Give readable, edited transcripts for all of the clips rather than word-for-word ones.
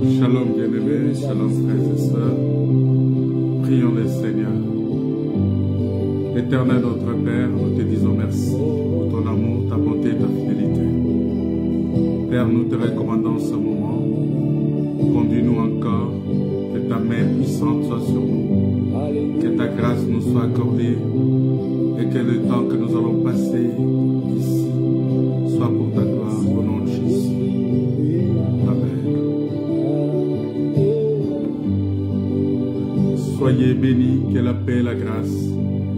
Shalom bien-aimés, shalom frères et sœurs, prions le Seigneur. Éternel notre Père, nous te disons merci pour ton amour, ta bonté et ta fidélité. Père, nous te recommandons ce moment, conduis-nous encore, que ta main puissante soit sur nous, que ta grâce nous soit accordée et que le temps que nous allons passer ici soit pour ta gloire, au nom de Jésus. Amen. Soyez bénis, que la paix, la grâce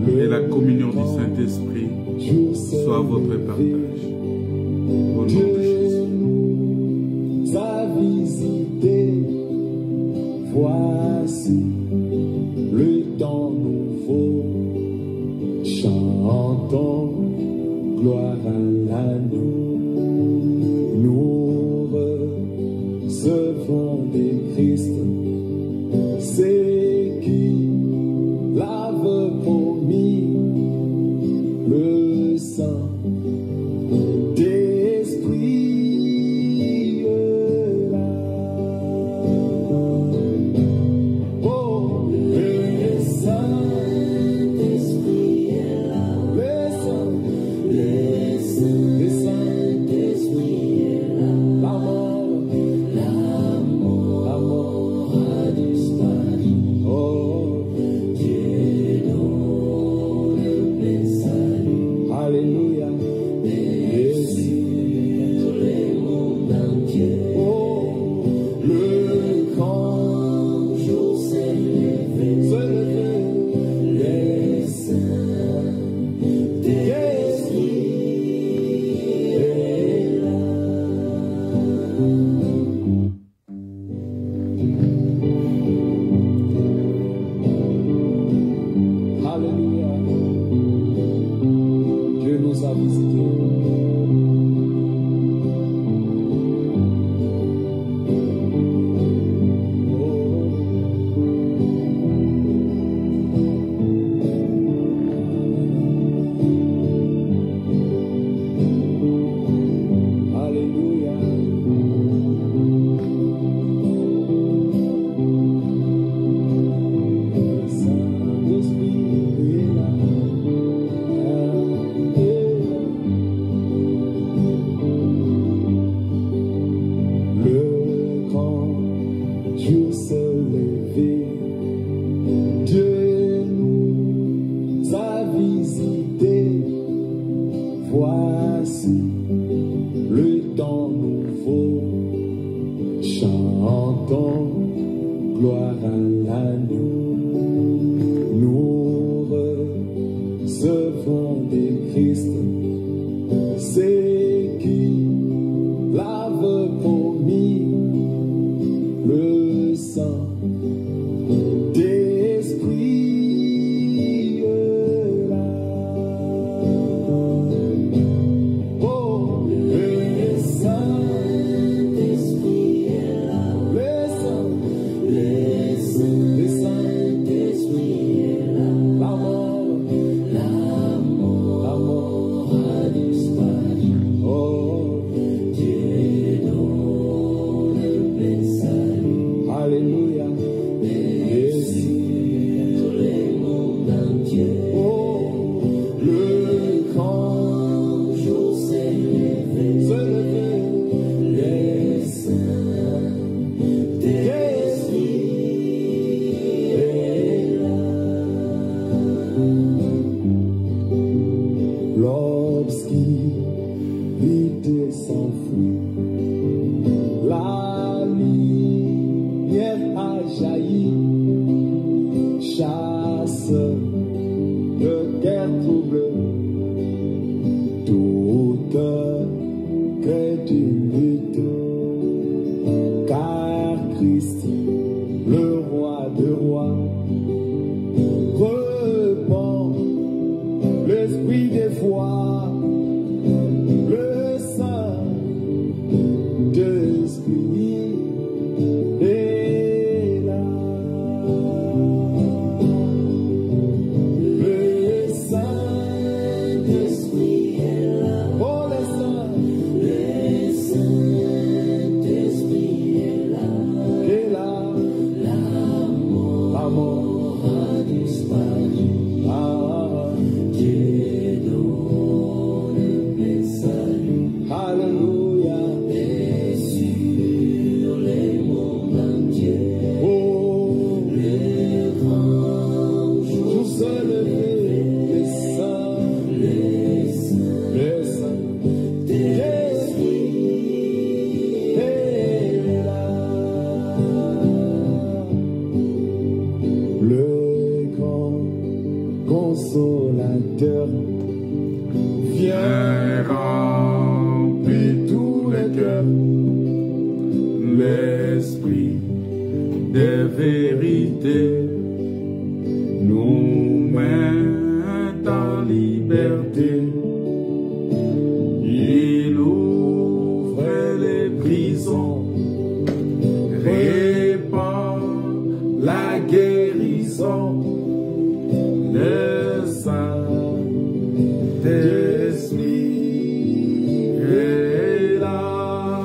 et la communion du Saint-Esprit soient votre partage. Au nom de Jésus. A visité, voici le temps nouveau. Chantons gloire à l'agneau. Nous recevons des Christ. C'est qui l'avait promis le sang d'esprit. l'esprit de vérité nous met en liberté. Il ouvre les prisons, répand la guérison. Le Saint-Esprit est là.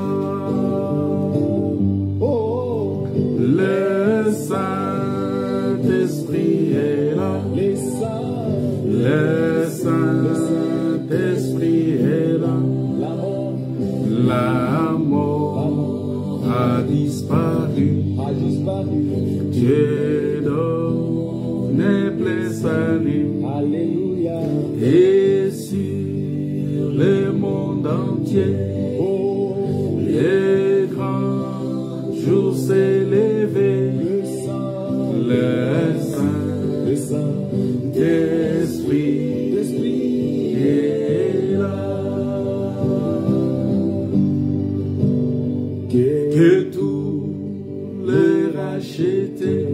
Oh, le Saint-Esprit est là. Le Saint-Esprit est là. La mort a disparu. Dieu donne plein salut. Alléluia. Et sur le monde entier, les grands jours s'est levé. Le Saint-Esprit est là. Que tous les rachetés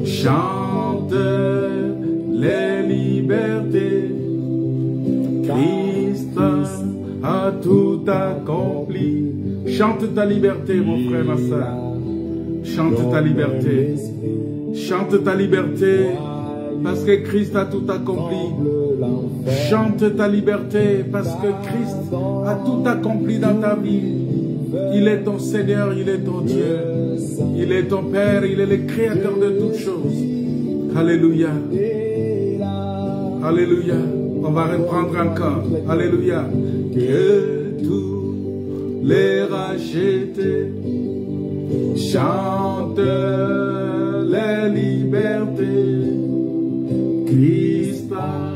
chantent les libertés. Christ a tout accompli. Chante ta liberté, mon frère, ma soeur. Chante ta liberté. Chante ta liberté, parce que Christ a tout accompli. Chante ta liberté, parce que Christ a tout accompli dans ta vie. Il est ton Seigneur, il est ton Dieu. Il est ton Père, il est le Créateur de toutes choses. Alléluia. Alléluia. On va reprendre encore. Alléluia. Que tous les rachetés chantent les libertés. Christ a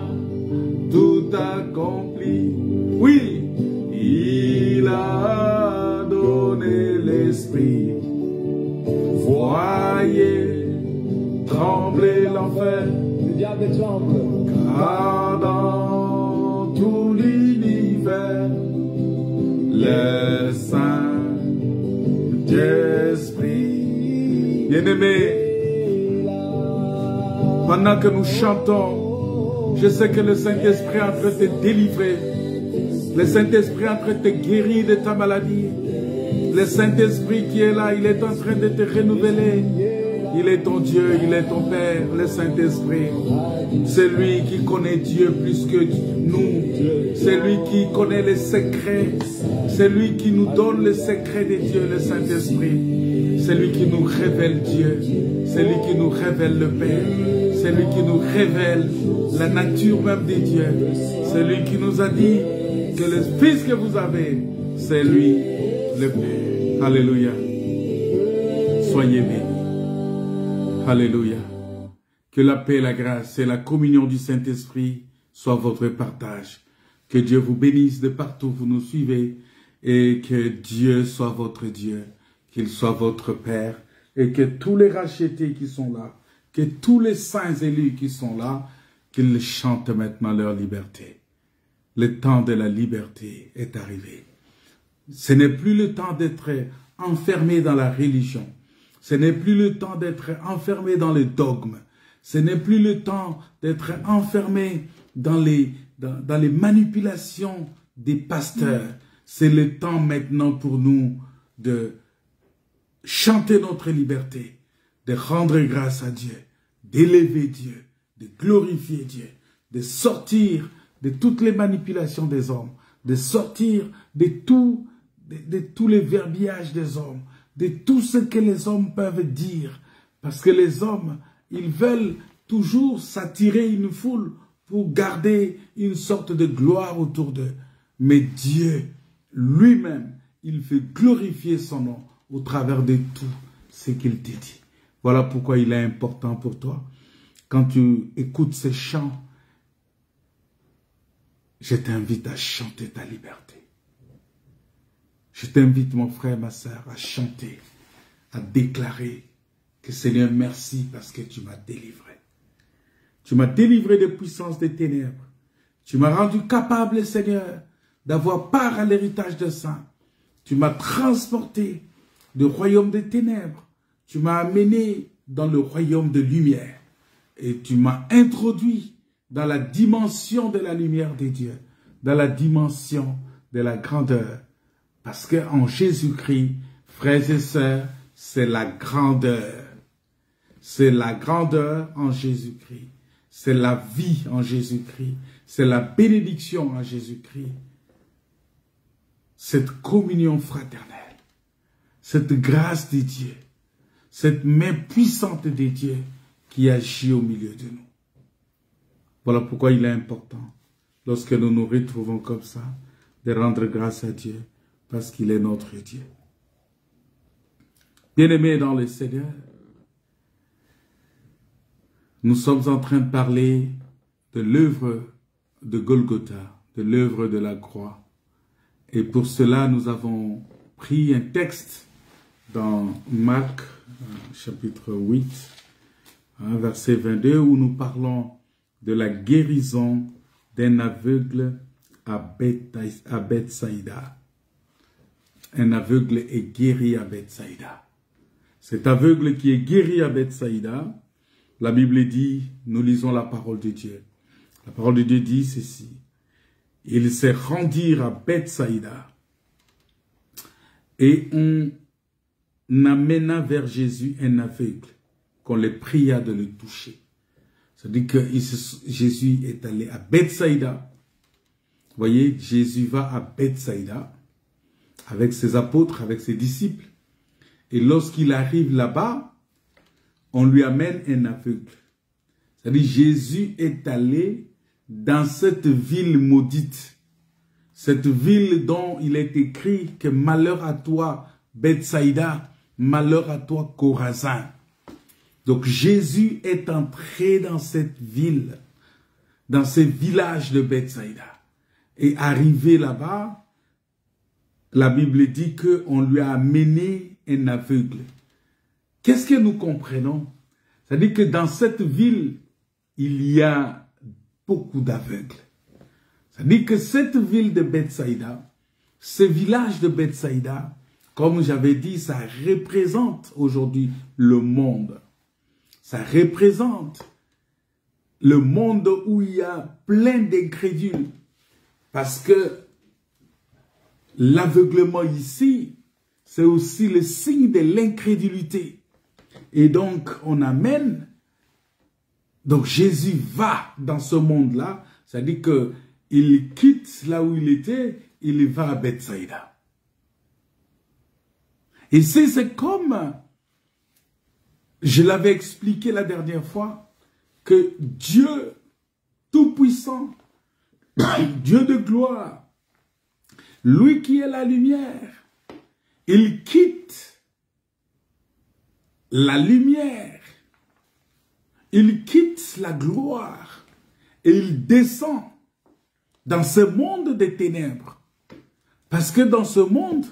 tout accompli. Oui, il a donné l'esprit. Voyez trembler l'enfer. Le diable tremble. Car dans tout l'univers, le Saint-Esprit. Bien-aimé, pendant que nous chantons, je sais que le Saint-Esprit est en train de te délivrer. Le Saint-Esprit est en train de te guérir de ta maladie. Le Saint-Esprit qui est là, il est en train de te renouveler. Il est ton Dieu, il est ton Père, le Saint-Esprit. C'est lui qui connaît Dieu plus que nous. C'est lui qui connaît les secrets. C'est lui qui nous donne les secrets de Dieu, le Saint-Esprit. C'est lui qui nous révèle Dieu. C'est lui qui nous révèle le Père. C'est lui qui nous révèle la nature même de Dieu. C'est lui qui nous a dit que le Fils que vous avez, c'est lui, le Père. Alléluia. Soyez bénis. Alléluia. Que la paix, la grâce et la communion du Saint-Esprit soient votre partage. Que Dieu vous bénisse de partout où vous nous suivez et que Dieu soit votre Dieu, qu'il soit votre Père et que tous les rachetés qui sont là, que tous les saints élus qui sont là, qu'ils chantent maintenant leur liberté. Le temps de la liberté est arrivé. Ce n'est plus le temps d'être enfermé dans la religion. Ce n'est plus le temps d'être enfermé dans les dogmes. Ce n'est plus le temps d'être enfermé dans les manipulations des pasteurs. C'est le temps maintenant pour nous de chanter notre liberté, de rendre grâce à Dieu, d'élever Dieu, de glorifier Dieu, de sortir de toutes les manipulations des hommes, de sortir de tous les verbiages des hommes, de tout ce que les hommes peuvent dire. Parce que les hommes, ils veulent toujours s'attirer une foule pour garder une sorte de gloire autour d'eux. Mais Dieu, lui-même, il fait glorifier son nom au travers de tout ce qu'il te dit. Voilà pourquoi il est important pour toi. Quand tu écoutes ces chants, je t'invite à chanter ta liberté. Je t'invite, mon frère, ma soeur, à chanter, à déclarer que Seigneur, merci parce que tu m'as délivré. Tu m'as délivré des puissances des ténèbres. Tu m'as rendu capable, Seigneur, d'avoir part à l'héritage des saints. Tu m'as transporté du royaume des ténèbres. Tu m'as amené dans le royaume de lumière. Et tu m'as introduit dans la dimension de la lumière des dieux, dans la dimension de la grandeur. Parce qu'en Jésus-Christ, frères et sœurs, c'est la grandeur. C'est la grandeur en Jésus-Christ. C'est la vie en Jésus-Christ. C'est la bénédiction en Jésus-Christ. Cette communion fraternelle, cette grâce des dieux, cette main puissante des dieux qui agit au milieu de nous. Voilà pourquoi il est important, lorsque nous nous retrouvons comme ça, de rendre grâce à Dieu, parce qu'il est notre Dieu. Bien-aimés dans le Seigneur, nous sommes en train de parler de l'œuvre de Golgotha, de l'œuvre de la croix. Et pour cela, nous avons pris un texte dans Marc, chapitre 8, verset 22, où nous parlons de la guérison d'un aveugle à Bethsaïda. Un aveugle est guéri à Bethsaïda. Cet aveugle qui est guéri à Bethsaïda, la Bible dit, nous lisons la parole de Dieu. La parole de Dieu dit ceci. Ils se rendirent à Bethsaïda et on amena vers Jésus un aveugle qu'on les pria de le toucher. C'est-à-dire que Jésus est allé à Bethsaïda. Vous voyez, Jésus va à Bethsaïda avec ses apôtres, avec ses disciples. Et lorsqu'il arrive là-bas, on lui amène un aveugle. C'est-à-dire Jésus est allé dans cette ville maudite, cette ville dont il est écrit que malheur à toi, Bethsaïda, malheur à toi, Chorazin. Donc Jésus est entré dans cette ville, dans ce village de Bethsaïda. Et arrivé là-bas, la Bible dit qu'on lui a amené un aveugle. Qu'est-ce que nous comprenons? C'est-à-dire que dans cette ville, il y a beaucoup d'aveugles. C'est-à-dire que cette ville de Bethsaïda, ce village de Bethsaïda, comme j'avais dit, ça représente aujourd'hui le monde. Ça représente le monde où il y a plein d'incrédules. Parce que l'aveuglement ici, c'est aussi le signe de l'incrédulité. Et donc, on amène. Donc, Jésus va dans ce monde-là. C'est-à-dire qu'il quitte là où il était, il va à Bethsaïda. Et c'est comme, je l'avais expliqué la dernière fois, que Dieu Tout-Puissant, Dieu de gloire, lui qui est la lumière, il quitte la lumière, il quitte la gloire et il descend dans ce monde des ténèbres. Parce que dans ce monde,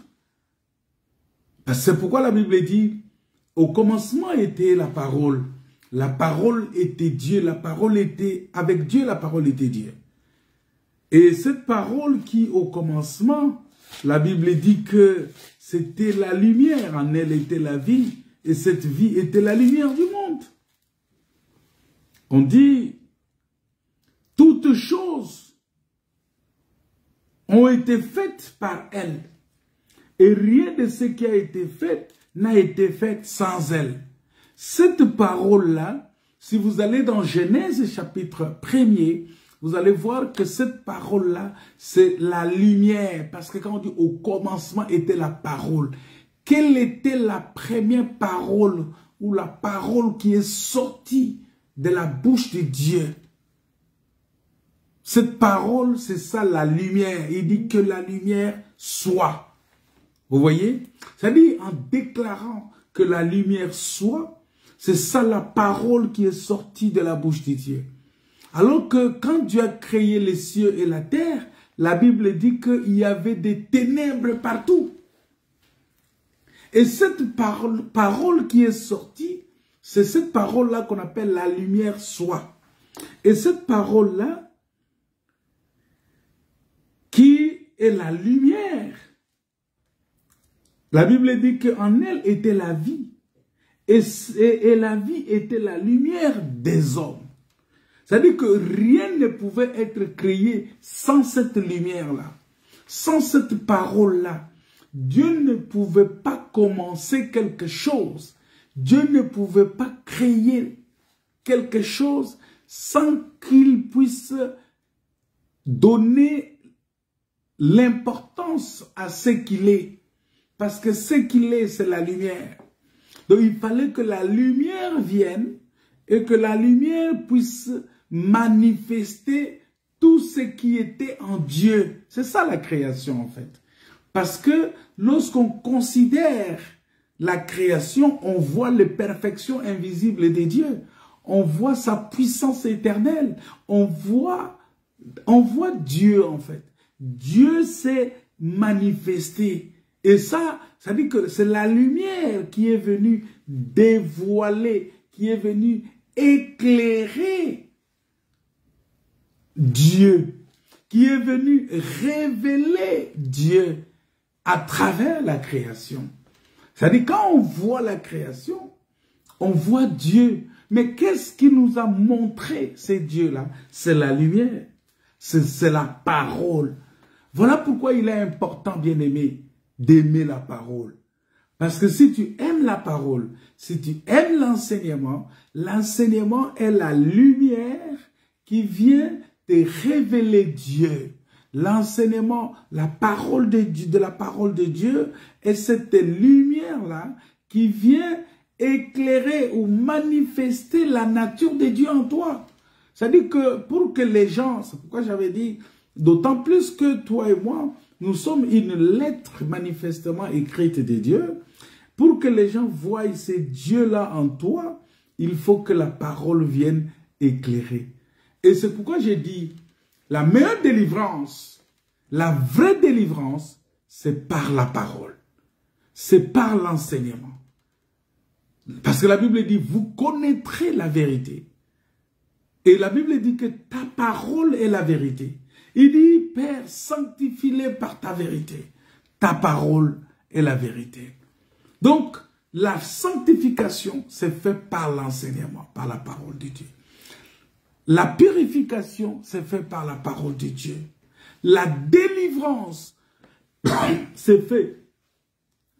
c'est pourquoi la Bible dit, au commencement était la parole était Dieu, la parole était avec Dieu, la parole était Dieu. Et cette parole qui au commencement, la Bible dit que c'était la lumière, en elle était la vie, et cette vie était la lumière du monde. On dit, toutes choses ont été faites par elle. Et rien de ce qui a été fait n'a été fait sans elle. Cette parole-là, si vous allez dans Genèse chapitre 1er, vous allez voir que cette parole-là, c'est la lumière. Parce que quand on dit au commencement était la parole, quelle était la première parole ou la parole qui est sortie de la bouche de Dieu? Cette parole, c'est ça la lumière. Il dit que la lumière soit. Vous voyez? C'est-à-dire en déclarant que la lumière soit, c'est ça la parole qui est sortie de la bouche de Dieu. Alors que quand Dieu a créé les cieux et la terre, la Bible dit qu'il y avait des ténèbres partout. Et cette parole qui est sortie, c'est cette parole-là qu'on appelle la lumière soit. Et cette parole-là, qui est la lumière, La Bible dit qu'en elle était la vie. Et la vie était la lumière des hommes. C'est-à-dire que rien ne pouvait être créé sans cette lumière-là, sans cette parole-là. Dieu ne pouvait pas commencer quelque chose. Dieu ne pouvait pas créer quelque chose sans qu'il puisse donner l'importance à ce qu'il est. Parce que ce qu'il est, c'est la lumière. Donc il fallait que la lumière vienne et que la lumière puisse manifester tout ce qui était en Dieu. C'est ça la création en fait. Parce que lorsqu'on considère la création, on voit les perfections invisibles de Dieu. On voit sa puissance éternelle. On voit Dieu en fait. Dieu s'est manifesté. Et ça dit que c'est la lumière qui est venue dévoiler, qui est venue éclairer Dieu, qui est venue révéler Dieu à travers la création. C'est-à-dire quand on voit la création, on voit Dieu. Mais qu'est-ce qui nous a montré ces dieux-là? C'est la lumière, c'est la parole. Voilà pourquoi il est important, bien-aimé, d'aimer la parole. Parce que si tu aimes la parole, si tu aimes l'enseignement, l'enseignement est la lumière qui vient te révéler Dieu. L'enseignement, la parole de la parole de Dieu est cette lumière-là qui vient éclairer ou manifester la nature de Dieu en toi. C'est-à-dire que pour que les gens, c'est pourquoi j'avais dit, d'autant plus que toi et moi, nous sommes une lettre manifestement écrite de Dieu. Pour que les gens voient ces dieux-là en toi, il faut que la parole vienne éclairer. Et c'est pourquoi j'ai dit, la meilleure délivrance, la vraie délivrance, c'est par la parole. C'est par l'enseignement. Parce que la Bible dit, vous connaîtrez la vérité. Et la Bible dit que ta parole est la vérité. Il dit, Père, sanctifie-les par ta vérité. Ta parole est la vérité. Donc, la sanctification, c'est fait par l'enseignement, par la parole de Dieu. La purification, c'est fait par la parole de Dieu. La délivrance, c'est fait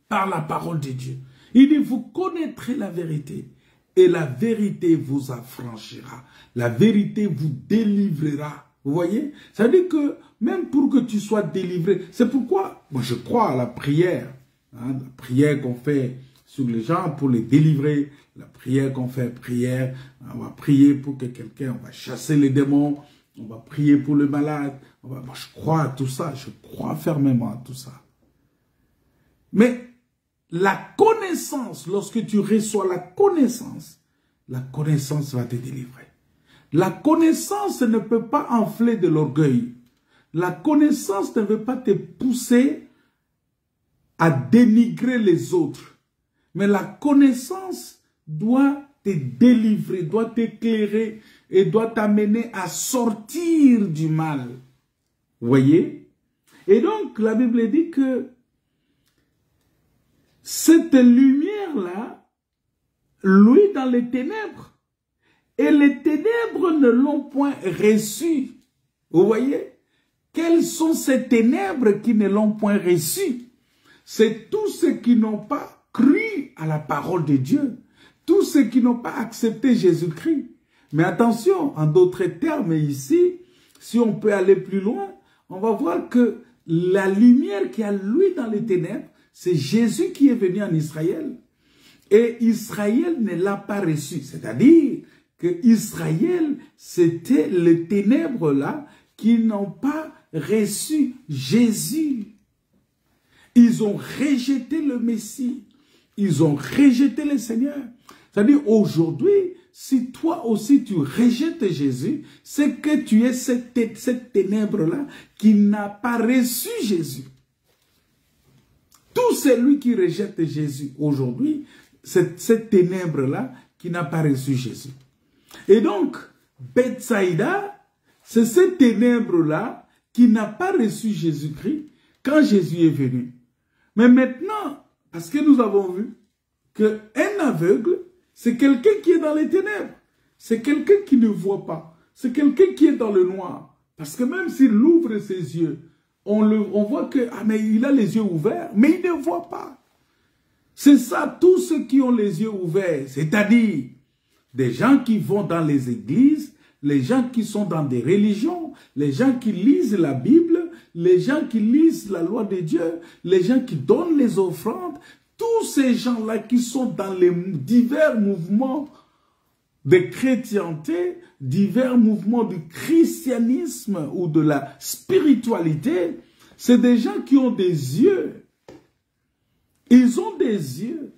par la parole de Dieu. Il dit, vous connaîtrez la vérité et la vérité vous affranchira. La vérité vous délivrera. Vous voyez? Ça veut dire que même pour que tu sois délivré, c'est pourquoi moi je crois à la prière. Hein, la prière qu'on fait sur les gens pour les délivrer. La prière qu'on fait, prière, on va prier pour que quelqu'un, on va chasser les démons. On va prier pour le malade. Moi, je crois à tout ça. Je crois fermement à tout ça. Mais la connaissance, lorsque tu reçois la connaissance va te délivrer. La connaissance ne peut pas enfler de l'orgueil. La connaissance ne veut pas te pousser à dénigrer les autres. Mais la connaissance doit te délivrer, doit t'éclairer et doit t'amener à sortir du mal. Vous voyez? Et donc, la Bible dit que cette lumière-là, lui dans les ténèbres, et les ténèbres ne l'ont point reçu. Vous voyez? Quelles sont ces ténèbres qui ne l'ont point reçu? C'est tous ceux qui n'ont pas cru à la parole de Dieu. Tous ceux qui n'ont pas accepté Jésus-Christ. Mais attention, en d'autres termes ici, si on peut aller plus loin, on va voir que la lumière qui a lui dans les ténèbres, c'est Jésus qui est venu en Israël. Et Israël ne l'a pas reçu. C'est-à-dire que Israël, c'était les ténèbres là qui n'ont pas reçu Jésus. Ils ont rejeté le Messie. Ils ont rejeté le Seigneur. C'est-à-dire aujourd'hui, si toi aussi tu rejettes Jésus, c'est que tu es cette ténèbre-là qui n'a pas reçu Jésus. Tout celui qui rejette Jésus aujourd'hui, c'est cette ténèbre-là qui n'a pas reçu Jésus. Et donc, Bethsaïda, c'est cette ténèbre-là qui n'a pas reçu Jésus-Christ quand Jésus est venu. Mais maintenant, Parce que nous avons vu qu'un aveugle, c'est quelqu'un qui est dans les ténèbres. C'est quelqu'un qui ne voit pas. C'est quelqu'un qui est dans le noir. Parce que même s'il ouvre ses yeux, on voit que mais il a les yeux ouverts, mais il ne voit pas. C'est ça, tous ceux qui ont les yeux ouverts, c'est-à-dire des gens qui vont dans les églises, les gens qui sont dans des religions, les gens qui lisent la Bible, les gens qui lisent la loi de Dieu, les gens qui donnent les offrandes, tous ces gens-là qui sont dans les divers mouvements de chrétienté, divers mouvements du christianisme ou de la spiritualité, c'est des gens qui ont des yeux. Ils ont des yeux.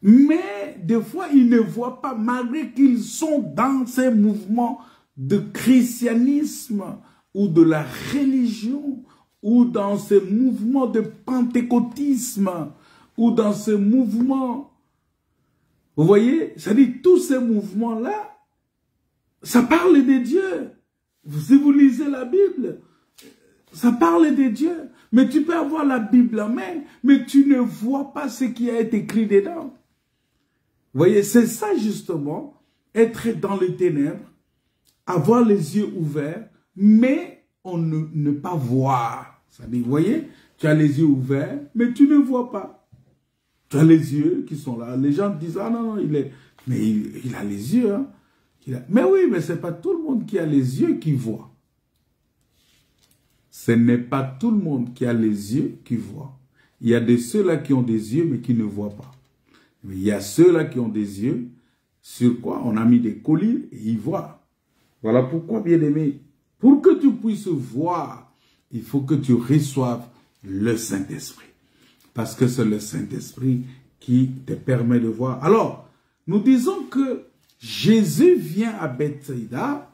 Mais des fois, ils ne voient pas, malgré qu'ils sont dans ces mouvements de christianisme ou de la religion, ou dans ces mouvements de pentecôtisme, ou dans ces mouvements. Vous voyez, c'est-à-dire tous ces mouvements-là, ça parle de Dieu. Si vous lisez la Bible, ça parle de Dieu. Mais tu peux avoir la Bible en main, mais tu ne vois pas ce qui a été écrit dedans. Vous voyez, c'est ça justement, être dans les ténèbres, avoir les yeux ouverts, mais ne pas voir. C'est-à-dire, vous voyez, tu as les yeux ouverts, mais tu ne vois pas. Tu as les yeux qui sont là. Les gens disent, ah non, non, il a les yeux. Hein. Mais oui, mais ce n'est pas tout le monde qui a les yeux qui voit. Ce n'est pas tout le monde qui a les yeux qui voit. Il y a ceux-là qui ont des yeux, mais qui ne voient pas. Mais il y a ceux-là qui ont des yeux, sur quoi on a mis des colliers et ils voient. Voilà pourquoi, bien-aimé, pour que tu puisses voir, il faut que tu reçoives le Saint-Esprit. Parce que c'est le Saint-Esprit qui te permet de voir. Alors, nous disons que Jésus vient à Bethsaïda,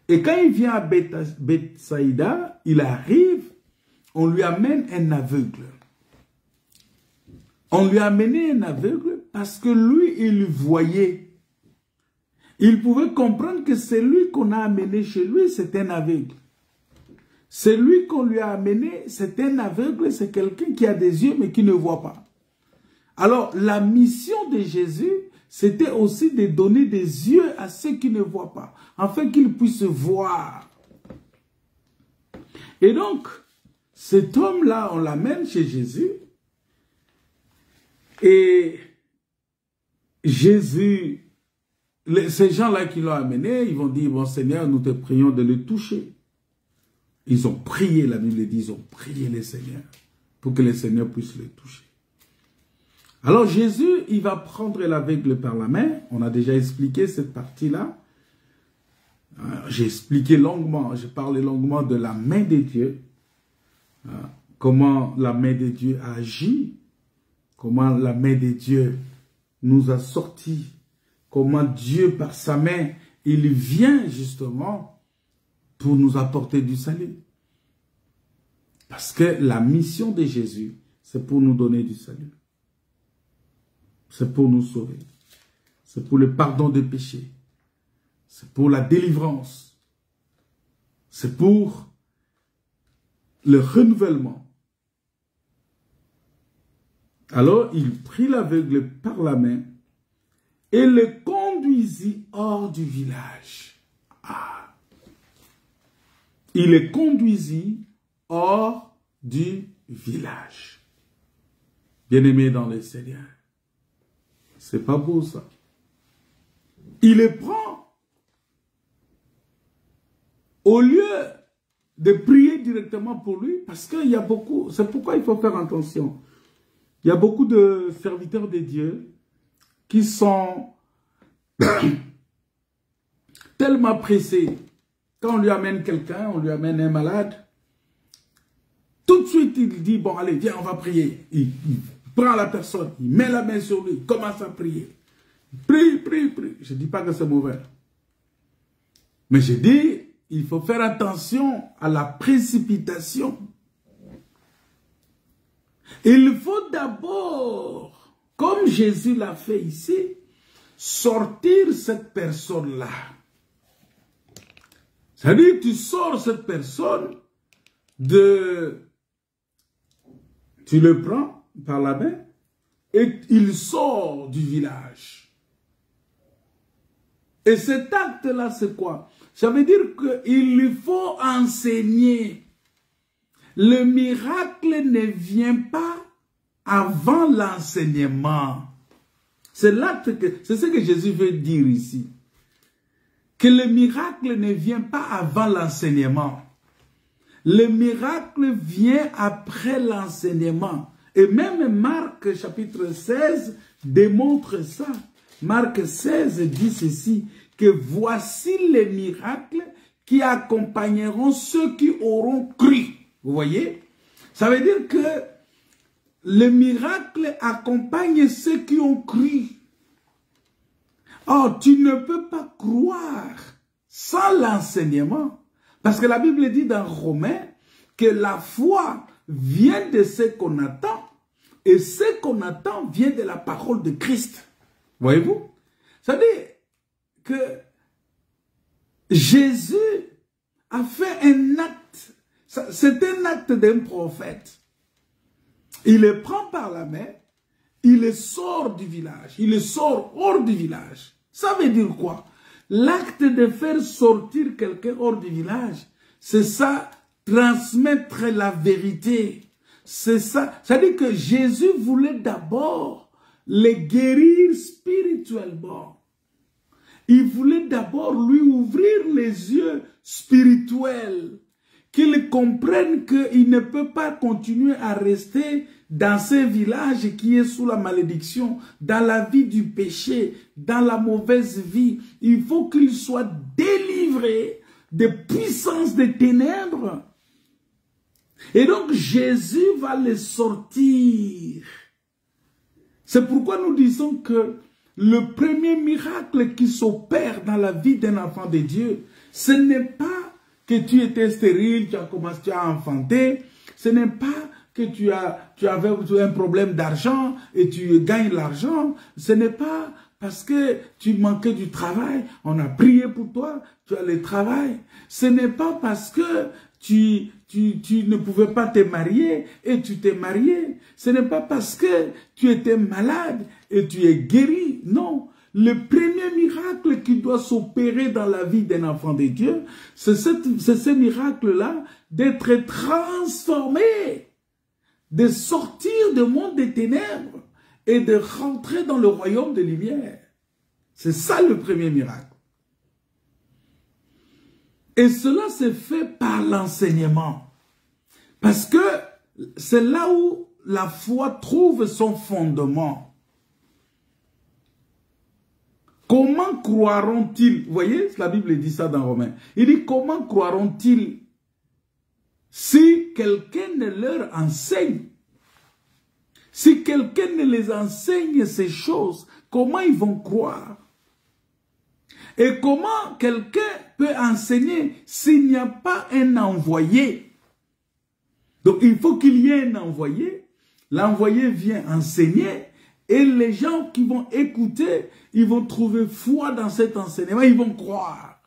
et quand il vient à Bethsaïda, il arrive, on lui amène un aveugle. On lui a amené un aveugle parce que lui, il voyait. Il pouvait comprendre que celui qu'on a amené chez lui, c'est un aveugle. Celui qu'on lui a amené, c'est un aveugle, c'est quelqu'un qui a des yeux mais qui ne voit pas. Alors, la mission de Jésus, c'était aussi de donner des yeux à ceux qui ne voient pas, afin qu'ils puissent voir. Et donc, cet homme-là, on l'amène chez Jésus, et Jésus, ces gens-là qui l'ont amené, ils vont dire, bon Seigneur, nous te prions de le toucher. Ils ont prié, la Bible dit, ils ont prié le Seigneur, pour que le Seigneur puisse le toucher. Alors Jésus, il va prendre l'aveugle par la main, on a déjà expliqué cette partie-là. J'ai expliqué longuement, j'ai parlé longuement de la main de Dieu, comment la main de Dieu a agi, comment la main de Dieu nous a sortis, comment Dieu, par sa main, il vient justement pour nous apporter du salut. Parce que la mission de Jésus, c'est pour nous donner du salut. C'est pour nous sauver. C'est pour le pardon des péchés. C'est pour la délivrance. C'est pour le renouvellement. Alors, il prit l'aveugle par la main et le conduisit hors du village. Ah. Il le conduisit hors du village. Bien-aimé dans le Seigneur, c'est pas beau ça. Il le prend. Au lieu de prier directement pour lui, parce qu'il y a beaucoup, c'est pourquoi il faut faire attention. Il y a beaucoup de serviteurs de Dieu qui sont tellement pressés. Quand on lui amène quelqu'un, on lui amène un malade, tout de suite il dit, bon allez, viens, on va prier. Il prend la personne, il met la main sur lui, commence à prier. Prie, prie, prie. Je ne dis pas que c'est mauvais. Mais je dis, il faut faire attention à la précipitation. Il faut d'abord, comme Jésus l'a fait ici, sortir cette personne-là. C'est-à-dire, tu sors cette personne tu le prends, par la main et il sort du village. Et cet acte-là, c'est quoi? Ça veut dire qu'il lui faut enseigner. Le miracle ne vient pas avant l'enseignement. C'est l'acte que, c'est ce que Jésus veut dire ici. Que le miracle ne vient pas avant l'enseignement. Le miracle vient après l'enseignement. Et même Marc chapitre 16 démontre ça. Marc 16 dit ceci, que voici les miracles qui accompagneront ceux qui auront cru. Vous voyez? Ça veut dire que le miracle accompagne ceux qui ont cru. Or, tu ne peux pas croire sans l'enseignement. Parce que la Bible dit dans Romains que la foi vient de ce qu'on attend et ce qu'on attend vient de la parole de Christ. Voyez-vous? Ça veut dire que Jésus a fait un acte. C'est un acte d'un prophète. Il le prend par la main, il le sort du village, il le sort hors du village. Ça veut dire quoi? L'acte de faire sortir quelqu'un hors du village, c'est ça, transmettre la vérité. C'est ça. Ça veut dire que Jésus voulait d'abord les guérir spirituellement. Il voulait d'abord lui ouvrir les yeux spirituels, qu'il comprenne qu'il ne peut pas continuer à rester dans ce village qui est sous la malédiction, dans la vie du péché, dans la mauvaise vie. Il faut qu'il soit délivré des puissances des ténèbres. Et donc Jésus va les sortir. C'est pourquoi nous disons que le premier miracle qui s'opère dans la vie d'un enfant de Dieu, ce n'est pas que tu étais stérile, tu as commencé à enfanter, ce n'est pas que tu avais un problème d'argent et tu gagnes l'argent, ce n'est pas parce que tu manquais du travail, on a prié pour toi, tu as le travail, ce n'est pas parce que tu ne pouvais pas te marier et tu t'es marié, ce n'est pas parce que tu étais malade et tu es guéri, non. Le premier miracle qui doit s'opérer dans la vie d'un enfant de Dieu, c'est ce miracle-là d'être transformé, de sortir du monde des ténèbres et de rentrer dans le royaume de lumière. C'est ça le premier miracle. Et cela se fait par l'enseignement. Parce que c'est là où la foi trouve son fondement. Comment croiront-ils? Vous voyez, la Bible dit ça dans Romains. Il dit, comment croiront-ils si quelqu'un ne leur enseigne? Si quelqu'un ne les enseigne ces choses, comment ils vont croire? Et comment quelqu'un peut enseigner s'il n'y a pas un envoyé? Donc il faut qu'il y ait un envoyé. L'envoyé vient enseigner. Et les gens qui vont écouter, ils vont trouver foi dans cet enseignement, ils vont croire.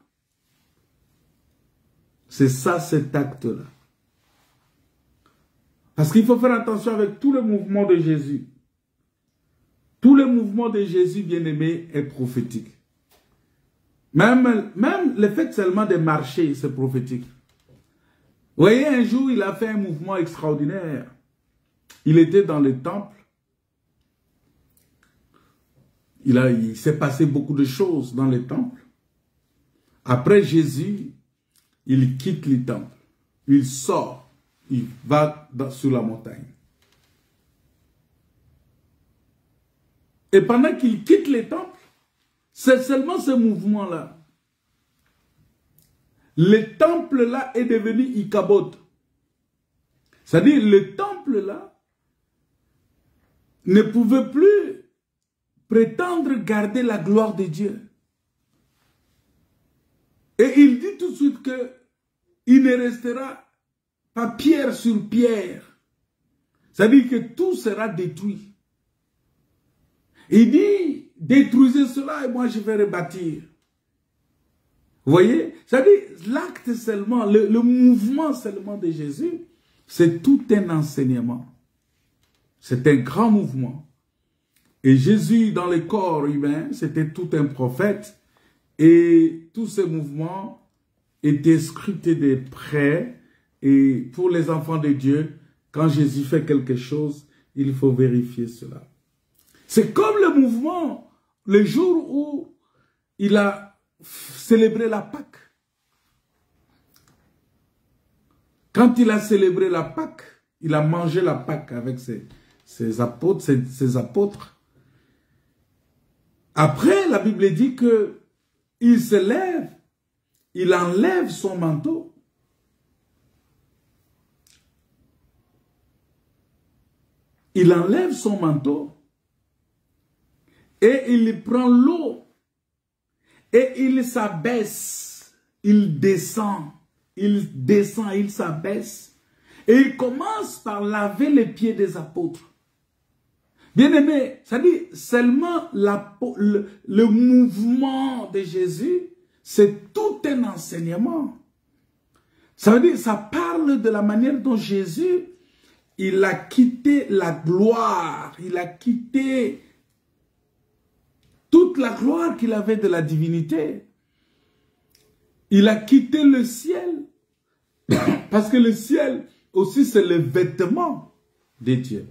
C'est ça, cet acte-là. Parce qu'il faut faire attention avec tout le mouvement de Jésus. Tout le mouvement de Jésus, bien-aimé, est prophétique. Même le fait seulement de marcher, c'est prophétique. Vous voyez, un jour, il a fait un mouvement extraordinaire. Il était dans le temple. Il s'est passé beaucoup de choses dans le temple. Après Jésus, il quitte le temple. Il sort. Il va sur la montagne. Et pendant qu'il quitte le temple, c'est seulement ce mouvement-là. Le temple-là est devenu Ichabod. C'est-à-dire, le temple-là ne pouvait plus prétendre garder la gloire de Dieu. Et il dit tout de suite que il ne restera pas pierre sur pierre. C'est-à-dire que tout sera détruit. Il dit, détruisez cela et moi je vais rebâtir. Vous voyez? C'est-à-dire, l'acte seulement, le mouvement seulement de Jésus, c'est tout un enseignement. C'est un grand mouvement. Et Jésus, dans le corps humain, c'était tout un prophète. Et tous ces mouvements étaient scrutés de près. Et pour les enfants de Dieu, quand Jésus fait quelque chose, il faut vérifier cela. C'est comme le mouvement, le jour où il a célébré la Pâque. Quand il a célébré la Pâque, il a mangé la Pâque avec ses apôtres. Après, la Bible dit que il se lève, il enlève son manteau. Il enlève son manteau et il prend l'eau et il s'abaisse, il descend, il s'abaisse et il commence par laver les pieds des apôtres. Bien-aimé, ça dit seulement le mouvement de Jésus, c'est tout un enseignement. Ça veut dire, ça parle de la manière dont Jésus, il a quitté la gloire, il a quitté toute la gloire qu'il avait de la divinité. Il a quitté le ciel, parce que le ciel aussi c'est le vêtement de Dieu.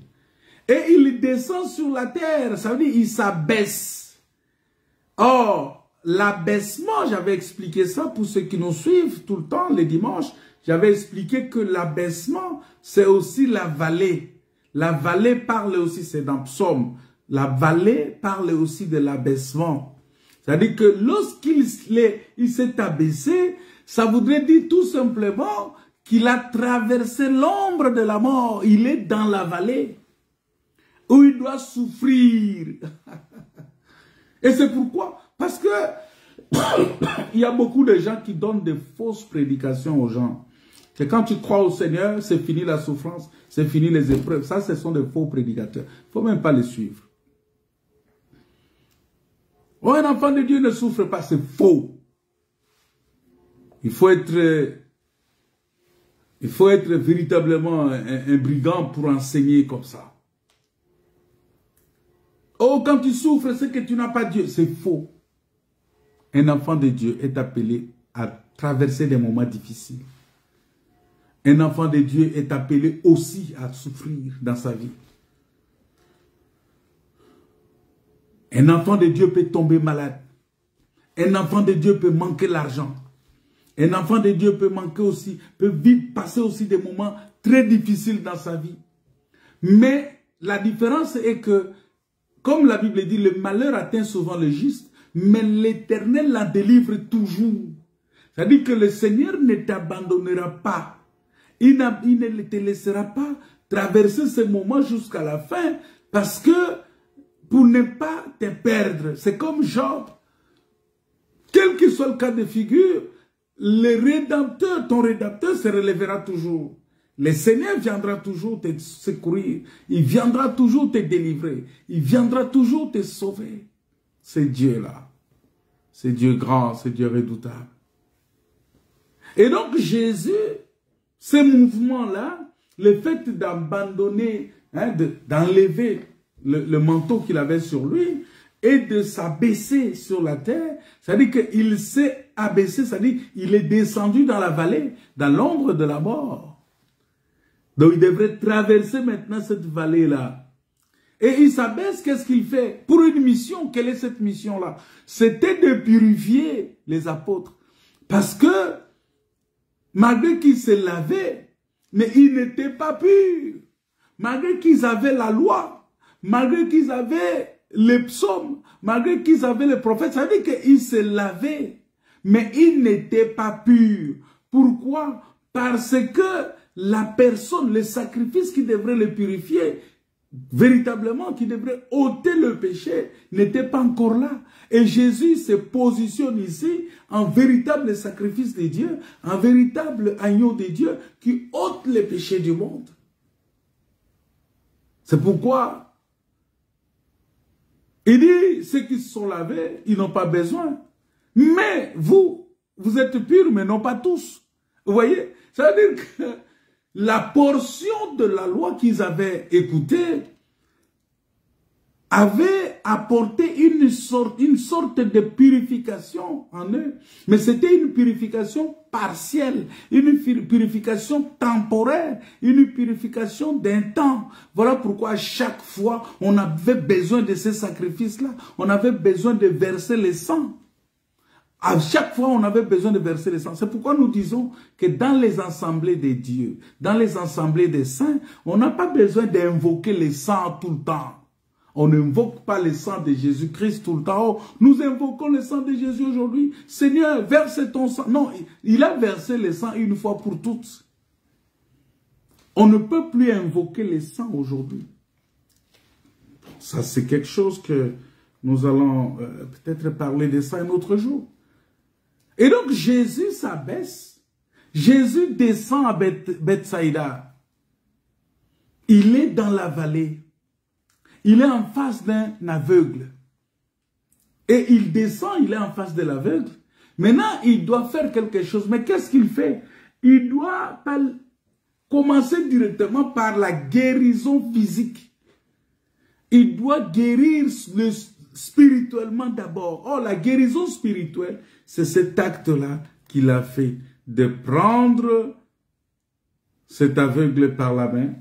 Et il descend sur la terre, ça veut dire il s'abaisse. Or, l'abaissement, j'avais expliqué ça pour ceux qui nous suivent tout le temps, les dimanches, j'avais expliqué que l'abaissement, c'est aussi la vallée. La vallée parle aussi, c'est dans Psaume, la vallée parle aussi de l'abaissement. C'est-à-dire que lorsqu'il s'est abaissé, ça voudrait dire tout simplement qu'il a traversé l'ombre de la mort. Il est dans la vallée où il doit souffrir. Et c'est pourquoi? Parce que il y a beaucoup de gens qui donnent des fausses prédications aux gens. Que quand tu crois au Seigneur, c'est fini la souffrance, c'est fini les épreuves. Ça, ce sont des faux prédicateurs. Il ne faut même pas les suivre. Oh, un enfant de Dieu ne souffre pas, c'est faux. Il faut être véritablement un brigand pour enseigner comme ça. Oh, quand tu souffres, c'est que tu n'as pas Dieu. C'est faux. Un enfant de Dieu est appelé à traverser des moments difficiles. Un enfant de Dieu est appelé aussi à souffrir dans sa vie. Un enfant de Dieu peut tomber malade. Un enfant de Dieu peut manquer l'argent. Un enfant de Dieu peut manquer aussi, passer aussi des moments très difficiles dans sa vie. Mais la différence est que, comme la Bible dit, le malheur atteint souvent le juste, mais l'Éternel la délivre toujours. C'est-à-dire que le Seigneur ne t'abandonnera pas. Il ne te laissera pas traverser ce moment jusqu'à la fin, parce que pour ne pas te perdre, c'est comme Job. Quel que soit le cas de figure, le Rédempteur, ton Rédempteur se relèvera toujours. Le Seigneur viendra toujours te secourir. Il viendra toujours te délivrer. Il viendra toujours te sauver. C'est Dieu là. C'est Dieu grand, c'est Dieu redoutable. Et donc Jésus, ce mouvement-là, le fait d'abandonner, d'enlever le manteau qu'il avait sur lui et de s'abaisser sur la terre, c'est-à-dire qu'il s'est abaissé, c'est-à-dire qu'il est descendu dans la vallée, dans l'ombre de la mort. Donc il devrait traverser maintenant cette vallée-là. Et il s'abaisse, qu'est-ce qu'il fait? Pour une mission, quelle est cette mission-là? C'était de purifier les apôtres. Parce que, malgré qu'ils se lavaient, mais ils n'étaient pas purs. Malgré qu'ils avaient la loi, malgré qu'ils avaient les psaumes, malgré qu'ils avaient les prophètes, ça veut dire qu'ils se lavaient, mais ils n'étaient pas purs. Pourquoi? Parce que la personne, le sacrifice qui devrait le purifier, véritablement, qui devrait ôter le péché, n'était pas encore là. Et Jésus se positionne ici en véritable sacrifice de Dieu, en véritable agneau de Dieu qui ôte les péchés du monde. C'est pourquoi il dit, ceux qui se sont lavés, ils n'ont pas besoin. Mais vous êtes purs, mais non pas tous. Vous voyez? Ça veut dire que la portion de la loi qu'ils avaient écoutée avait apporté une sorte de purification en eux. Mais c'était une purification partielle, une purification temporaire, une purification d'un temps. Voilà pourquoi à chaque fois, on avait besoin de ces sacrifices-là. On avait besoin de verser le sang. À chaque fois, on avait besoin de verser le sang. C'est pourquoi nous disons que dans les assemblées de Dieu, dans les assemblées des saints, on n'a pas besoin d'invoquer le sang tout le temps. On n'invoque pas le sang de Jésus-Christ tout le temps. Oh, nous invoquons le sang de Jésus aujourd'hui. Seigneur, verse ton sang. Non, il a versé le sang une fois pour toutes. On ne peut plus invoquer le sang aujourd'hui. Ça, c'est quelque chose que nous allons peut-être parler de ça un autre jour. Et donc, Jésus s'abaisse. Jésus descend à Bethsaïda. Il est dans la vallée. Il est en face d'un aveugle. Et il descend, il est en face de l'aveugle. Maintenant, il doit faire quelque chose. Mais qu'est-ce qu'il fait? Il doit commencer directement par la guérison physique. Il doit guérir spirituellement d'abord. Oh, la guérison spirituelle, c'est cet acte-là qu'il a fait. De prendre cet aveugle par la main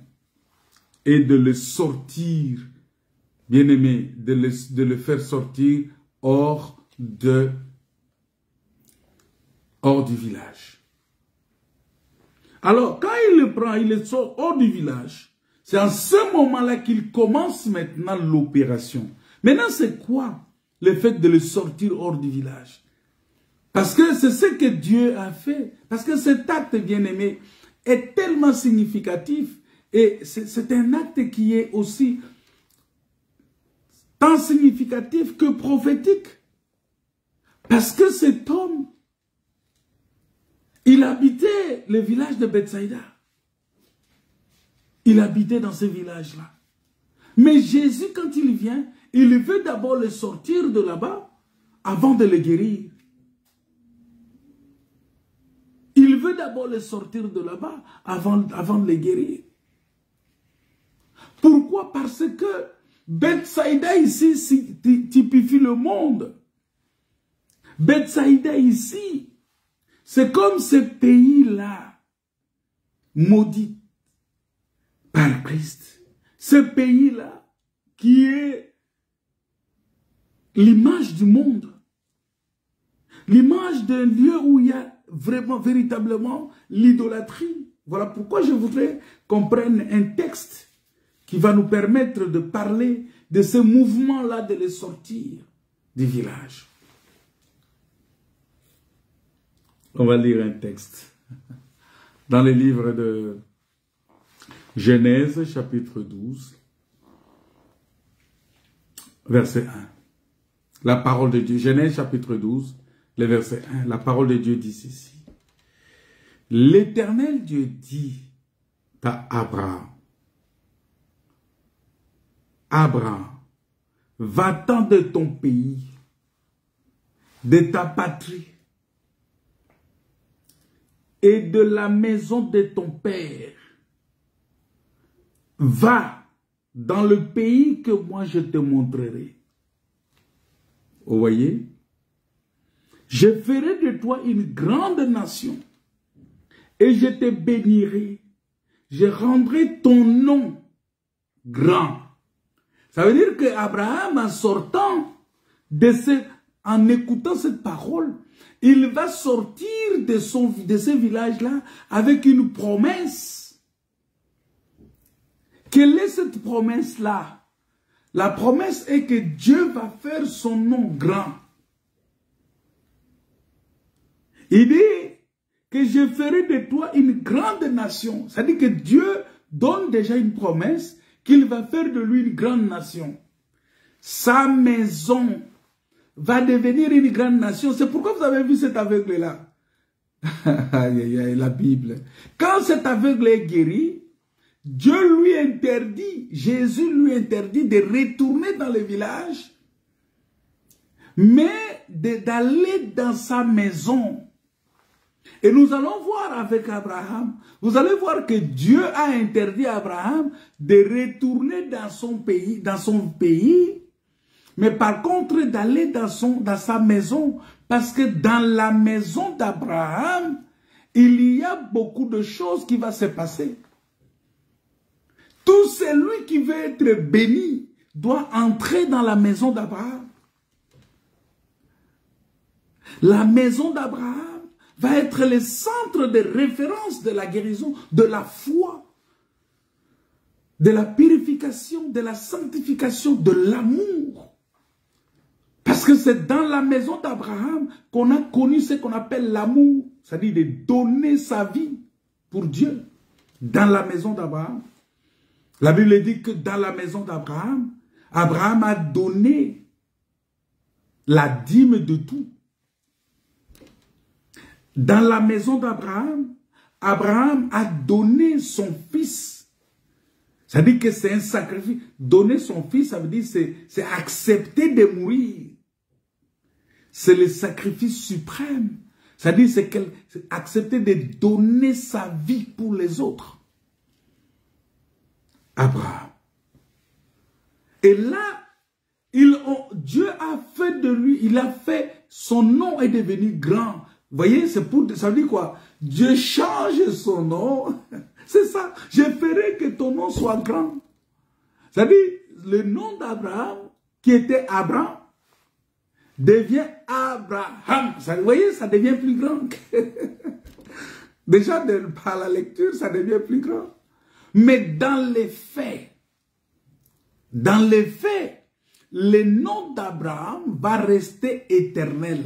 et de le sortir. Bien-aimé, de le faire sortir hors du village. Alors, quand il le prend, il le sort hors du village, c'est en ce moment-là qu'il commence maintenant l'opération. Maintenant, c'est quoi le fait de le sortir hors du village? Parce que c'est ce que Dieu a fait. Parce que cet acte, bien-aimé, est tellement significatif. Et c'est un acte qui est aussi tant significatif que prophétique. Parce que cet homme, il habitait le village de Bethsaïda. Il habitait dans ce village-là. Mais Jésus, quand il vient, il veut d'abord le sortir de là-bas avant de le guérir. Il veut d'abord le sortir de là-bas avant de le guérir. Pourquoi? Parce que Bethsaïda ici typifie le monde. Bethsaïda ici, c'est comme ce pays-là, maudit par Christ. Ce pays-là qui est l'image du monde. L'image d'un lieu où il y a vraiment, véritablement l'idolâtrie. Voilà pourquoi je voudrais qu'on prenne un texte qui va nous permettre de parler de ce mouvement-là, de les sortir du village. On va lire un texte dans le livre de Genèse, chapitre 12, verset 1. La parole de Dieu, Genèse, chapitre 12, le verset 1. La parole de Dieu dit ceci. L'Éternel Dieu dit à Abraham, Abraham, va-t'en de ton pays, de ta patrie et de la maison de ton père. Va dans le pays que moi je te montrerai. Vous voyez? Je ferai de toi une grande nation et je te bénirai. Je rendrai ton nom grand. Ça veut dire qu'Abraham, en sortant en écoutant cette parole, il va sortir de ce village-là avec une promesse. Quelle est cette promesse-là? La promesse est que Dieu va faire son nom grand. Il dit que je ferai de toi une grande nation. C'est-à-dire que Dieu donne déjà une promesse qu'il va faire de lui une grande nation. Sa maison va devenir une grande nation. C'est pourquoi vous avez vu cet aveugle-là. La Bible. Quand cet aveugle est guéri, Dieu lui interdit, Jésus lui interdit de retourner dans le village, mais d'aller dans sa maison. Et nous allons voir avec Abraham, vous allez voir que Dieu a interdit à Abraham de retourner dans son pays Mais par contre, d'aller dans sa maison, parce que dans la maison d'Abraham, il y a beaucoup de choses qui vont se passer. Tout celui qui veut être béni doit entrer dans la maison d'Abraham. La maison d'Abraham va être le centre de référence de la guérison, de la foi, de la purification, de la sanctification, de l'amour. Parce que c'est dans la maison d'Abraham qu'on a connu ce qu'on appelle l'amour, c'est-à-dire de donner sa vie pour Dieu. Dans la maison d'Abraham. La Bible dit que dans la maison d'Abraham, Abraham a donné la dîme de tout. Dans la maison d'Abraham, Abraham a donné son fils. Ça veut dire que c'est un sacrifice. Donner son fils, ça veut dire c'est accepter de mourir. C'est le sacrifice suprême. Ça veut dire c'est accepter de donner sa vie pour les autres. Abraham. Et là, Dieu a fait de lui, il a fait, son nom est devenu grand. Vous voyez, ça veut dire quoi? Dieu change son nom. C'est ça. Je ferai que ton nom soit grand. Ça veut dire, le nom d'Abraham, qui était Abraham, devient Abraham. Vous voyez, ça devient plus grand. Déjà, par la lecture, ça devient plus grand. Mais dans les faits, le nom d'Abraham va rester éternel.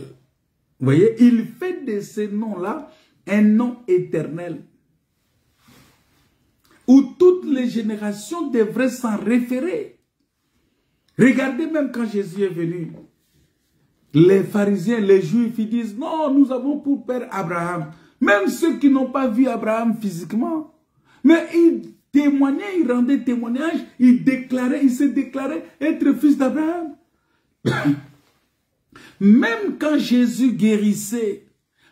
Vous voyez, il fait de ce nom-là un nom éternel. Où toutes les générations devraient s'en référer. Regardez même quand Jésus est venu. Les pharisiens, les juifs, ils disent, non, nous avons pour père Abraham. Même ceux qui n'ont pas vu Abraham physiquement. Mais ils témoignaient, ils rendaient témoignage, ils se déclaraient être fils d'Abraham. Même quand Jésus guérissait,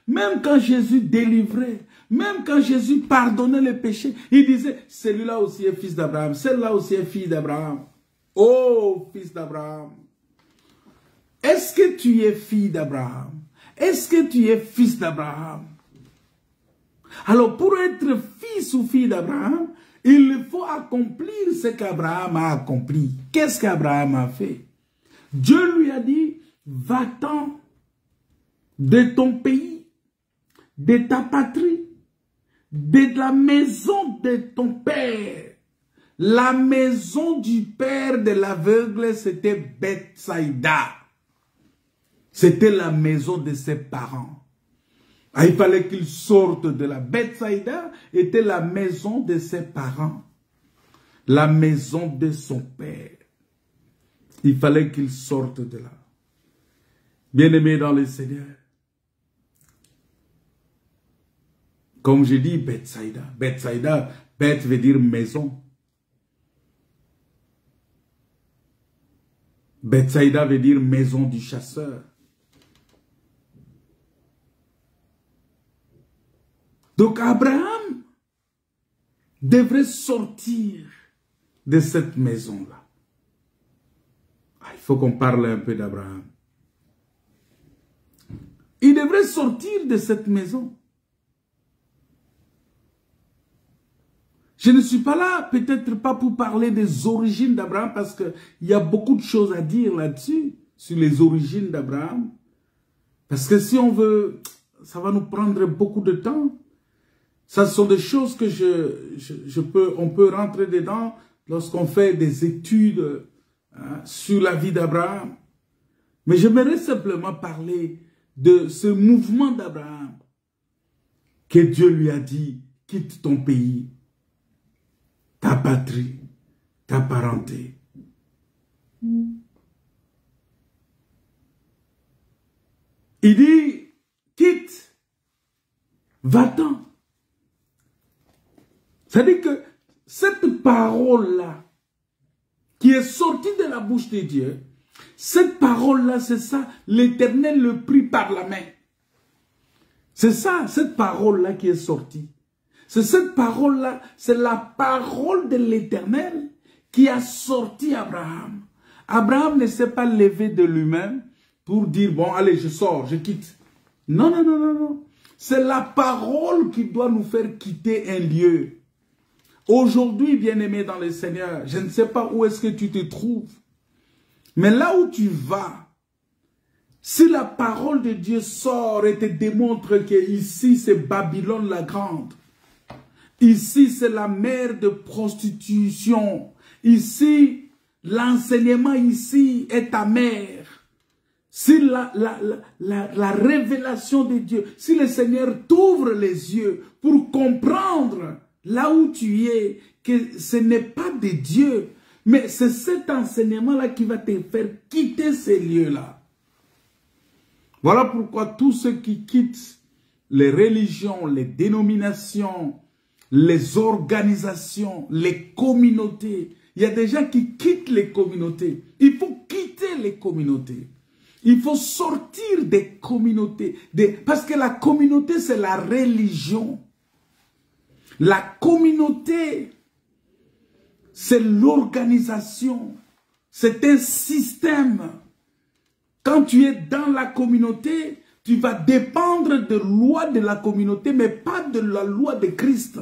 même quand Jésus délivrait, même quand Jésus pardonnait les péchés, il disait, celui-là aussi est fils d'Abraham, celle-là aussi est fille d'Abraham. Oh, fils d'Abraham. Est-ce que tu es fille d'Abraham? Est-ce que tu es fils d'Abraham? Alors, pour être fils ou fille d'Abraham, il faut accomplir ce qu'Abraham a accompli. Qu'est-ce qu'Abraham a fait? Dieu lui a dit, va-t'en de ton pays, de ta patrie, de la maison de ton père. La maison du père de l'aveugle, c'était Bethsaïda. C'était la maison de ses parents. Ah, il fallait qu'il sorte de la Bethsaïda, était la maison de ses parents. La maison de son père. Il fallait qu'il sorte de là. Bien-aimé dans le Seigneur. Comme je dis, Bethsaïda. Bethsaïda, Beth veut dire maison. Bethsaïda veut dire maison du chasseur. Donc Abraham devrait sortir de cette maison-là. Il faut qu'on parle un peu d'Abraham. Il devrait sortir de cette maison. Je ne suis pas là, peut-être pas pour parler des origines d'Abraham, parce qu'il y a beaucoup de choses à dire là-dessus, sur les origines d'Abraham. Parce que si on veut, ça va nous prendre beaucoup de temps. Ça sont des choses que on peut rentrer dedans lorsqu'on fait des études sur la vie d'Abraham. Mais j'aimerais simplement parler de ce mouvement d'Abraham que Dieu lui a dit, quitte ton pays, ta patrie, ta parenté. Il dit, quitte, va-t'en. C'est-à-dire que cette parole-là, qui est sortie de la bouche de Dieu, cette parole-là, c'est ça, l'Éternel le prit par la main. C'est ça, cette parole-là qui est sortie. C'est cette parole-là, c'est la parole de l'Éternel qui a sorti Abraham. Abraham ne s'est pas levé de lui-même pour dire, bon, allez, je sors, je quitte. Non, non, non, non, non. C'est la parole qui doit nous faire quitter un lieu. Aujourd'hui, bien-aimé dans le Seigneur, je ne sais pas où est-ce que tu te trouves. Mais là où tu vas, si la parole de Dieu sort et te démontre que ici c'est Babylone la grande, ici c'est la mer de prostitution, ici l'enseignement ici est amer, si la révélation de Dieu, si le Seigneur t'ouvre les yeux pour comprendre là où tu es, que ce n'est pas de Dieu, mais c'est cet enseignement-là qui va te faire quitter ces lieux-là. Voilà pourquoi tous ceux qui quittent les religions, les dénominations, les organisations, les communautés, il y a des gens qui quittent les communautés. Il faut quitter les communautés. Il faut sortir des communautés. Parce que la communauté, c'est la religion. La communauté, c'est l'organisation. C'est un système. Quand tu es dans la communauté, tu vas dépendre de la loi de la communauté, mais pas de la loi de Christ.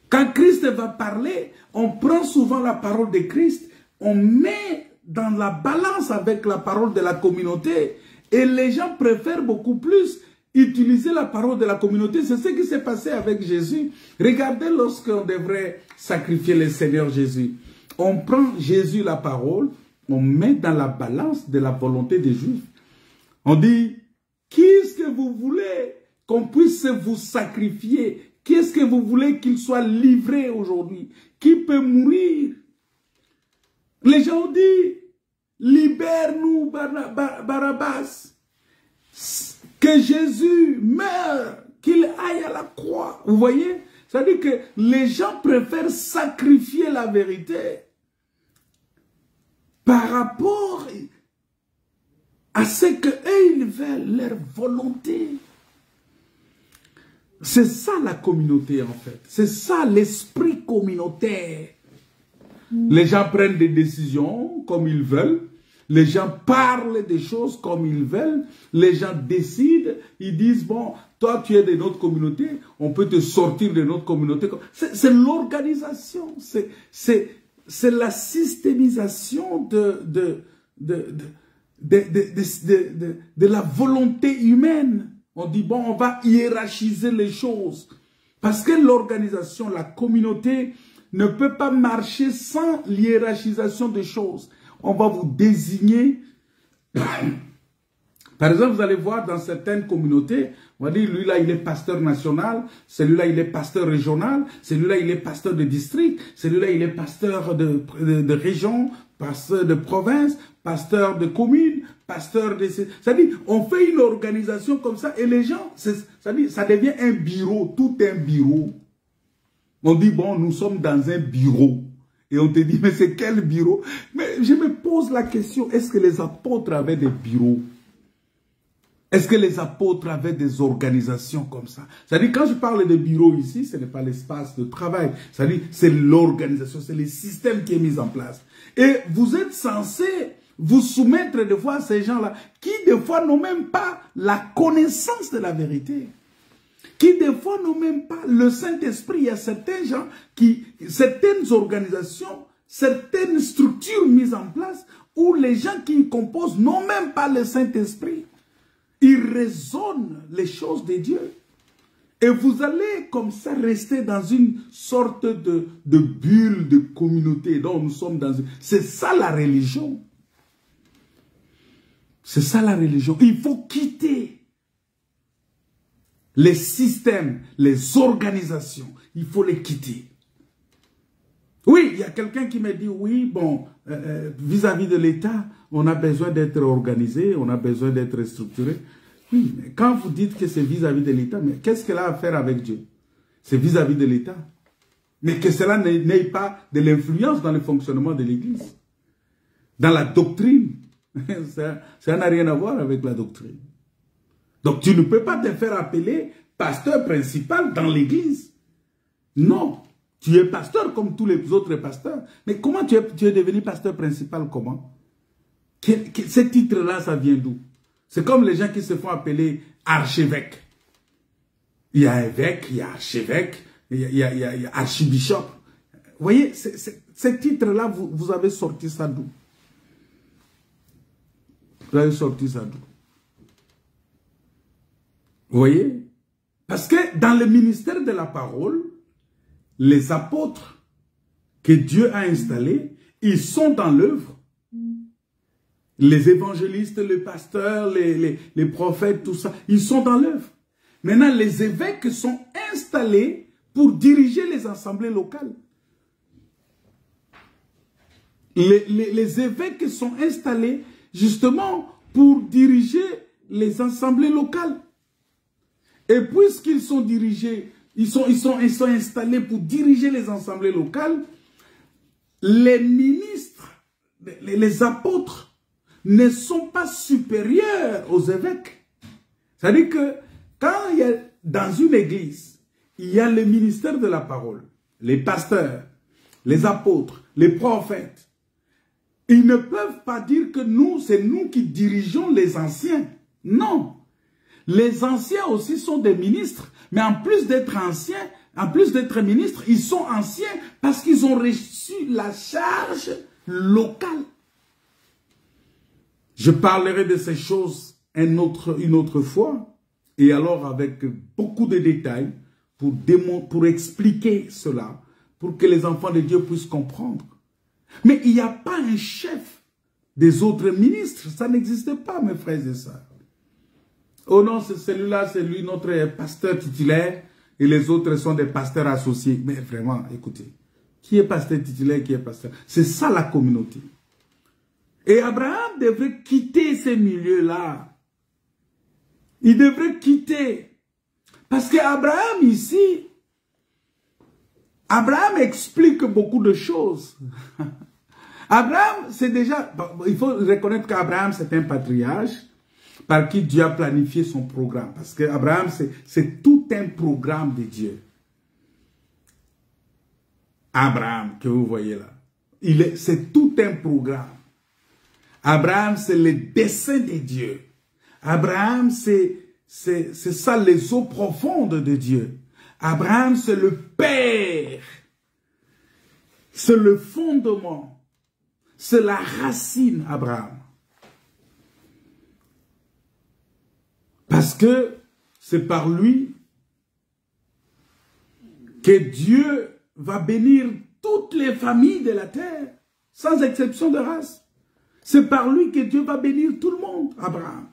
Quand Christ va parler, on prend souvent la parole de Christ, on met dans la balance avec la parole de la communauté, et les gens préfèrent beaucoup plus utiliser la parole de la communauté. C'est ce qui s'est passé avec Jésus. Regardez lorsqu'on devrait sacrifier le Seigneur Jésus. On prend Jésus la parole, on met dans la balance de la volonté des Juifs. On dit, qui est-ce que vous voulez qu'on puisse vous sacrifier? Qui est-ce que vous voulez qu'il soit livré aujourd'hui? Qui peut mourir? Les gens ont dit, libère-nous Barabbas. Que Jésus meure, qu'il aille à la croix. Vous voyez? C'est-à-dire que les gens préfèrent sacrifier la vérité par rapport à ce qu'eux, ils veulent, leur volonté. C'est ça la communauté en fait. C'est ça l'esprit communautaire. Les gens prennent des décisions comme ils veulent. Les gens parlent des choses comme ils veulent. Les gens décident. Ils disent, bon, toi tu es de notre communauté. On peut te sortir de notre communauté. C'est l'organisation. C'est la systémisation de la volonté humaine. On dit, bon, on va hiérarchiser les choses. Parce que l'organisation, la communauté, ne peut pas marcher sans l'hiérarchisation des choses. On va vous désigner. Par exemple, vous allez voir dans certaines communautés, on va dire, lui-là, il est pasteur national, celui-là, il est pasteur régional, celui-là, il est pasteur de district, celui-là, il est pasteur de région, pasteur de province, pasteur de commune, pasteur de... C'est-à-dire, on fait une organisation comme ça et les gens, c'est-à-dire, ça devient un bureau, tout un bureau. On dit, bon, nous sommes dans un bureau. Et on te dit, mais c'est quel bureau? Mais je me pose la question, est-ce que les apôtres avaient des bureaux? Est-ce que les apôtres avaient des organisations comme ça? C'est-à-dire, quand je parle de bureau ici, ce n'est pas l'espace de travail. C'est-à-dire, c'est l'organisation, c'est le système qui est mis en place. Et vous êtes censé vous soumettre des fois à ces gens-là, qui des fois n'ont même pas la connaissance de la vérité. Qui des fois n'ont même pas le Saint-Esprit. Il y a certains gens, certaines organisations, certaines structures mises en place, où les gens qui y composent n'ont même pas le Saint-Esprit. Ils raisonnent les choses de Dieu. Et vous allez comme ça rester dans une sorte de bulle de communauté dont nous sommes dans une... C'est ça la religion. C'est ça la religion. Il faut quitter les systèmes, les organisations. Il faut les quitter. Oui, il y a quelqu'un qui me dit, oui, bon, vis-à-vis de l'État, on a besoin d'être organisé, on a besoin d'être structuré. Oui, mais quand vous dites que c'est vis-à-vis de l'État, mais qu'est-ce qu'elle a à faire avec Dieu? C'est vis-à-vis de l'État. Mais que cela n'ait pas de l'influence dans le fonctionnement de l'Église. Dans la doctrine. Ça n'a rien à voir avec la doctrine. Donc tu ne peux pas te faire appeler pasteur principal dans l'Église. Non. Tu es pasteur comme tous les autres pasteurs. Mais comment tu es devenu pasteur principal? Comment? Ce titre-là, ça vient d'où? C'est comme les gens qui se font appeler archevêques. Il y a évêque, il y a archevêque, il y a archibishop. Vous voyez, ce titre-là, vous avez sorti ça d'où? Vous avez sorti ça d'où? Vous voyez? Parce que dans le ministère de la parole, les apôtres que Dieu a installés, ils sont dans l'œuvre. Les évangélistes, les pasteurs, les prophètes, tout ça, ils sont dans l'œuvre. Maintenant, les évêques sont installés pour diriger les assemblées locales. Les évêques sont installés justement pour diriger les assemblées locales. Et puisqu'ils sont dirigés, ils sont installés pour diriger les assemblées locales, les ministres, les apôtres ne sont pas supérieurs aux évêques. C'est-à-dire que quand il y a dans une église, il y a le ministère de la parole, les pasteurs, les apôtres, les prophètes, ils ne peuvent pas dire que c'est nous qui dirigeons les anciens. Non. Les anciens aussi sont des ministres, mais en plus d'être anciens, en plus d'être ministres, ils sont anciens parce qu'ils ont reçu la charge locale. Je parlerai de ces choses une autre fois, et alors avec beaucoup de détails pour expliquer cela, pour que les enfants de Dieu puissent comprendre. Mais il n'y a pas un chef des autres ministres, ça n'existe pas, mes frères et sœurs. Oh non, c'est celui-là, c'est lui, notre pasteur titulaire, et les autres sont des pasteurs associés. Mais vraiment, écoutez, qui est pasteur titulaire, qui est pasteur? C'est ça la communauté. Et Abraham devrait quitter ces milieux-là. Il devrait quitter. Parce qu'Abraham ici, Abraham explique beaucoup de choses. Abraham, c'est déjà, il faut reconnaître qu'Abraham, c'est un patriarche par qui Dieu a planifié son programme. Parce qu'Abraham, c'est tout un programme de Dieu. Abraham, que vous voyez là, c'est tout un programme. Abraham, c'est le dessein de Dieu. Abraham, c'est ça, les eaux profondes de Dieu. Abraham, c'est le père. C'est le fondement. C'est la racine, Abraham. Parce que c'est par lui que Dieu va bénir toutes les familles de la terre, sans exception de race. C'est par lui que Dieu va bénir tout le monde, Abraham.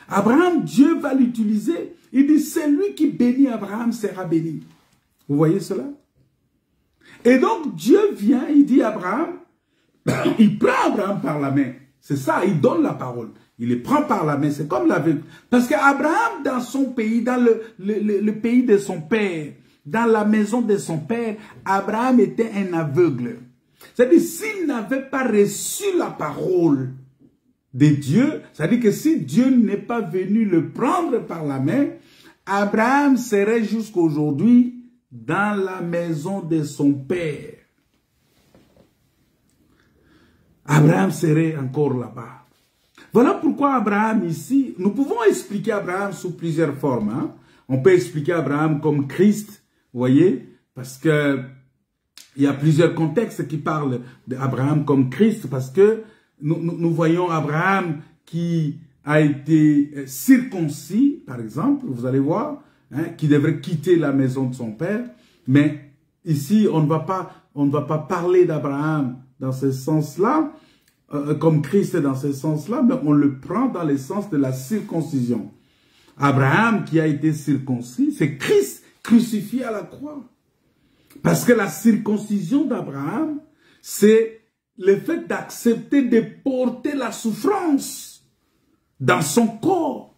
Abraham, Dieu va l'utiliser. Il dit, celui qui bénit Abraham sera béni. Vous voyez cela? Et donc, Dieu vient, il dit à Abraham, il prend Abraham par la main. C'est ça, il donne la parole. Il les prend par la main, c'est comme l'aveugle. Parce qu'Abraham, dans son pays, dans le pays de son père, dans la maison de son père, Abraham était un aveugle. C'est-à-dire, s'il n'avait pas reçu la parole de Dieu, c'est-à-dire que si Dieu n'est pas venu le prendre par la main, Abraham serait jusqu'aujourd'hui dans la maison de son père. Abraham serait encore là-bas. Voilà pourquoi Abraham ici, nous pouvons expliquer Abraham sous plusieurs formes. Hein? On peut expliquer Abraham comme Christ, vous voyez, parce que il y a plusieurs contextes qui parlent d'Abraham comme Christ, parce que nous voyons Abraham qui a été circoncis, par exemple, vous allez voir, hein, qui devrait quitter la maison de son père, mais ici, on ne va pas parler d'Abraham dans ce sens-là, comme Christ dans ce sens-là, mais on le prend dans le sens de la circoncision. Abraham qui a été circoncis, c'est Christ crucifié à la croix. Parce que la circoncision d'Abraham, c'est le fait d'accepter de porter la souffrance dans son corps.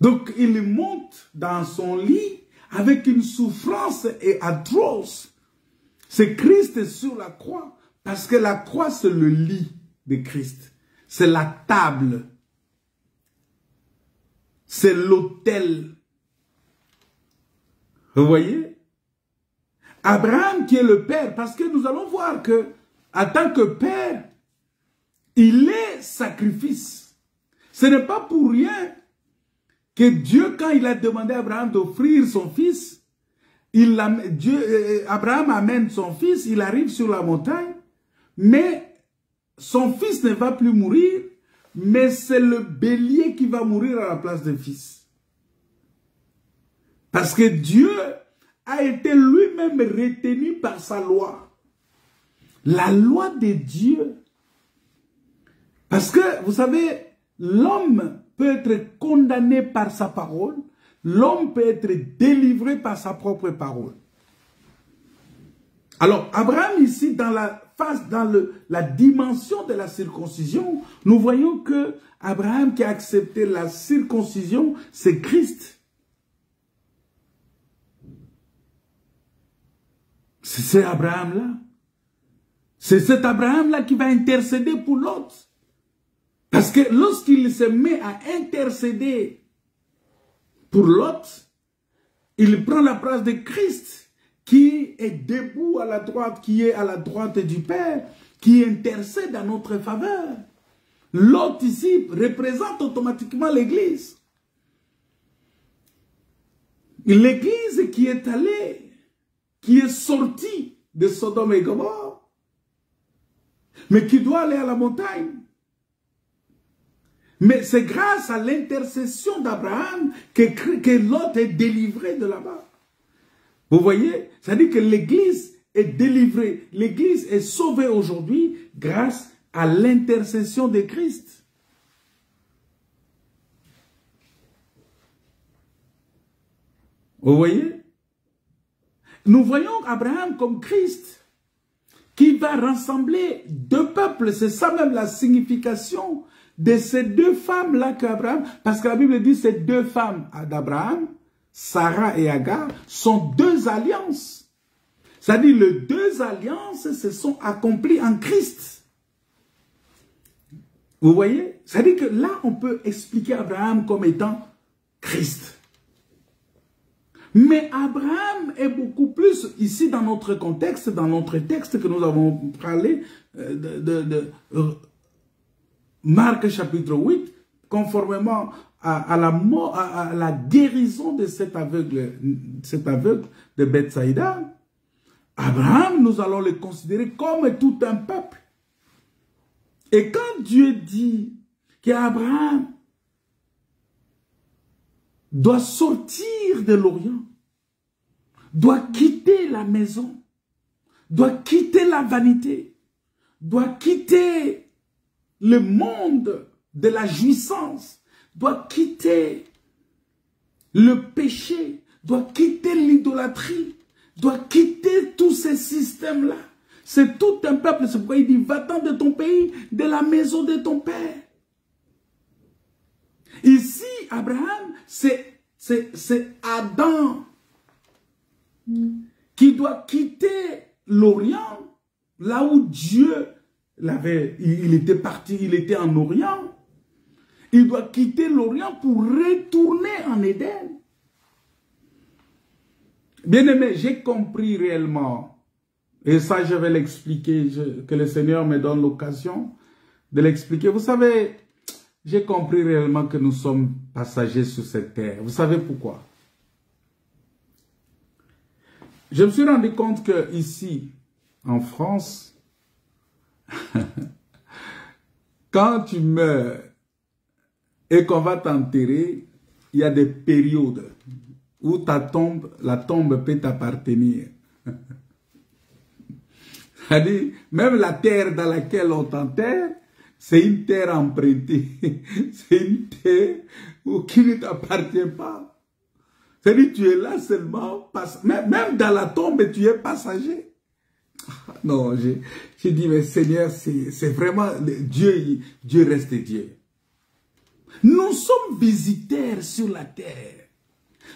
Donc, il monte dans son lit avec une souffrance atroce. C'est Christ sur la croix. Parce que la croix, c'est le lit de Christ. C'est la table. C'est l'autel. Vous voyez? Abraham qui est le père, parce que nous allons voir que, en tant que père, Il est sacrifice. Ce n'est pas pour rien que Dieu, quand il a demandé à Abraham d'offrir son fils, Abraham amène son fils, il arrive sur la montagne, mais son fils ne va plus mourir, mais c'est le bélier qui va mourir à la place du fils. Parce que Dieu a été lui-même retenu par sa loi. La loi de Dieu. Parce que, vous savez, l'homme peut être condamné par sa parole, l'homme peut être délivré par sa propre parole. Alors, Abraham ici, dans la dimension de la circoncision, nous voyons que Abraham qui a accepté la circoncision, c'est Christ. C'est Abraham-là. C'est cet Abraham-là qui va intercéder pour l'autre. Parce que lorsqu'il se met à intercéder pour l'autre, il prend la place de Christ qui est debout à la droite, qui est à la droite du Père, qui intercède en notre faveur. L'autre ici représente automatiquement l'Église. L'Église qui est allée, qui est sortie de Sodome et Gomorrhe, mais qui doit aller à la montagne. Mais c'est grâce à l'intercession d'Abraham que Lot est délivré de là-bas. Vous voyez? C'est-à-dire que l'Église est délivrée. L'Église est sauvée aujourd'hui grâce à l'intercession de Christ. Vous voyez? Nous voyons Abraham comme Christ qui va rassembler deux peuples. C'est ça même la signification de ces deux femmes-là qu'Abraham, parce que la Bible dit ces deux femmes d'Abraham, Sarah et Agar, sont deux alliances. C'est-à-dire les deux alliances se sont accomplies en Christ. Vous voyez? C'est-à-dire que là, on peut expliquer Abraham comme étant Christ. Mais Abraham est beaucoup plus, ici dans notre contexte, dans notre texte que nous avons parlé, Marc chapitre 8, conformément à la guérison de cet aveugle de Bethsaïda, Abraham, nous allons le considérer comme tout un peuple. Et quand Dieu dit qu'Abraham doit sortir de l'Orient, doit quitter la maison, doit quitter la vanité, doit quitter le monde de la jouissance, doit quitter le péché, doit quitter l'idolâtrie, doit quitter tous ces systèmes-là. C'est tout un peuple, c'est pourquoi il dit, va-t'en de ton pays, de la maison de ton père. Ici, Abraham, c'est Adam qui doit quitter l'Orient, là où Dieu il était parti, il était en Orient. Il doit quitter l'Orient pour retourner en Éden. Bien-aimé, j'ai compris réellement, et ça je vais l'expliquer, que le Seigneur me donne l'occasion de l'expliquer. Vous savez, j'ai compris réellement que nous sommes passagers sur cette terre. Vous savez pourquoi? Je me suis rendu compte que ici, en France, quand tu meurs et qu'on va t'enterrer, il y a des périodes où la tombe peut t'appartenir. C'est-à-dire, même la terre dans laquelle on t'enterre, c'est une terre empruntée. C'est une terre qui ne t'appartient pas. C'est-à-dire, tu es là seulement, même dans la tombe, tu es passager. Non, j'ai dit, mais Seigneur, c'est vraiment, Dieu reste Dieu. Nous sommes visiteurs sur la terre.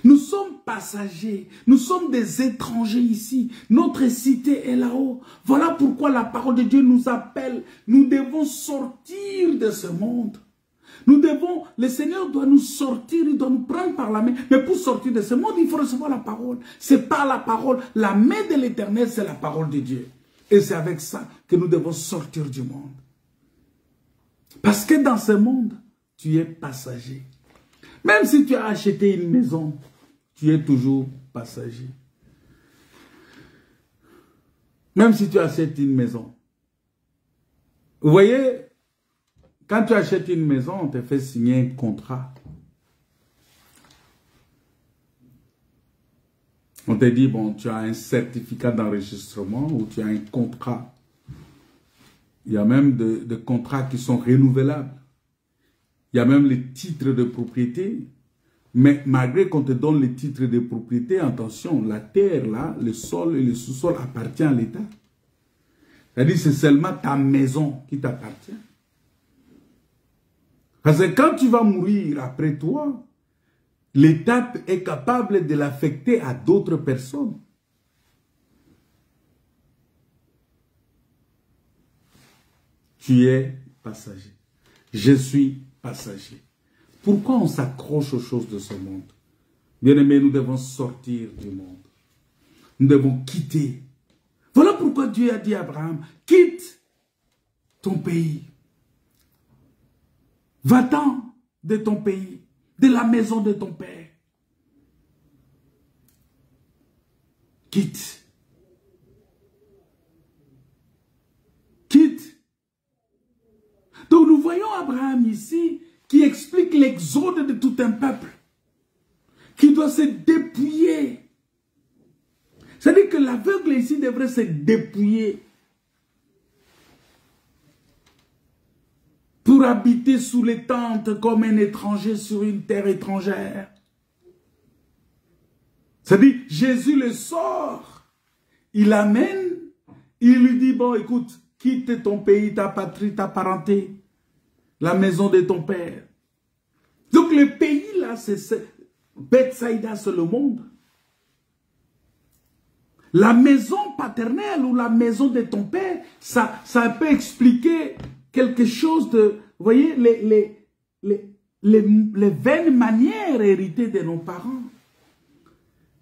Nous sommes passagers. Nous sommes des étrangers ici. Notre cité est là-haut. Voilà pourquoi la parole de Dieu nous appelle. Nous devons sortir de ce monde. Le Seigneur doit nous sortir, il doit nous prendre par la main. Mais pour sortir de ce monde, il faut recevoir la parole. C'est par la parole. La main de l'Éternel, c'est la parole de Dieu. Et c'est avec ça que nous devons sortir du monde. Parce que dans ce monde, tu es passager. Même si tu as acheté une maison, tu es toujours passager. Même si tu achètes une maison. Vous voyez, quand tu achètes une maison, on te fait signer un contrat. On te dit, bon, tu as un certificat d'enregistrement ou tu as un contrat. Il y a même des contrats qui sont renouvelables. Il y a même les titres de propriété. Mais malgré qu'on te donne les titres de propriété, attention, la terre, là, le sol et le sous-sol appartiennent à l'État. C'est-à-dire c'est seulement ta maison qui t'appartient. Parce que quand tu vas mourir après toi, l'État est capable de l'affecter à d'autres personnes. Tu es passager. Je suis passager. Pourquoi on s'accroche aux choses de ce monde? Bien-aimés, nous devons sortir du monde. Nous devons quitter. Voilà pourquoi Dieu a dit à Abraham, quitte ton pays. Va-t'en de ton pays, de la maison de ton père. Quitte. Quitte. Donc nous voyons Abraham ici qui explique l'exode de tout un peuple qui doit se dépouiller. C'est-à-dire que l'aveugle ici devrait se dépouiller pour habiter sous les tentes comme un étranger sur une terre étrangère. C'est-à-dire, Jésus le sort, il l'amène, il lui dit, bon, écoute, quitte ton pays, ta patrie, ta parenté, la maison de ton père. Donc le pays là, c'est Bethsaïda, c'est le monde. La maison paternelle ou la maison de ton père, ça peut expliquer quelque chose de, vous voyez, les vaines manières héritées de nos parents.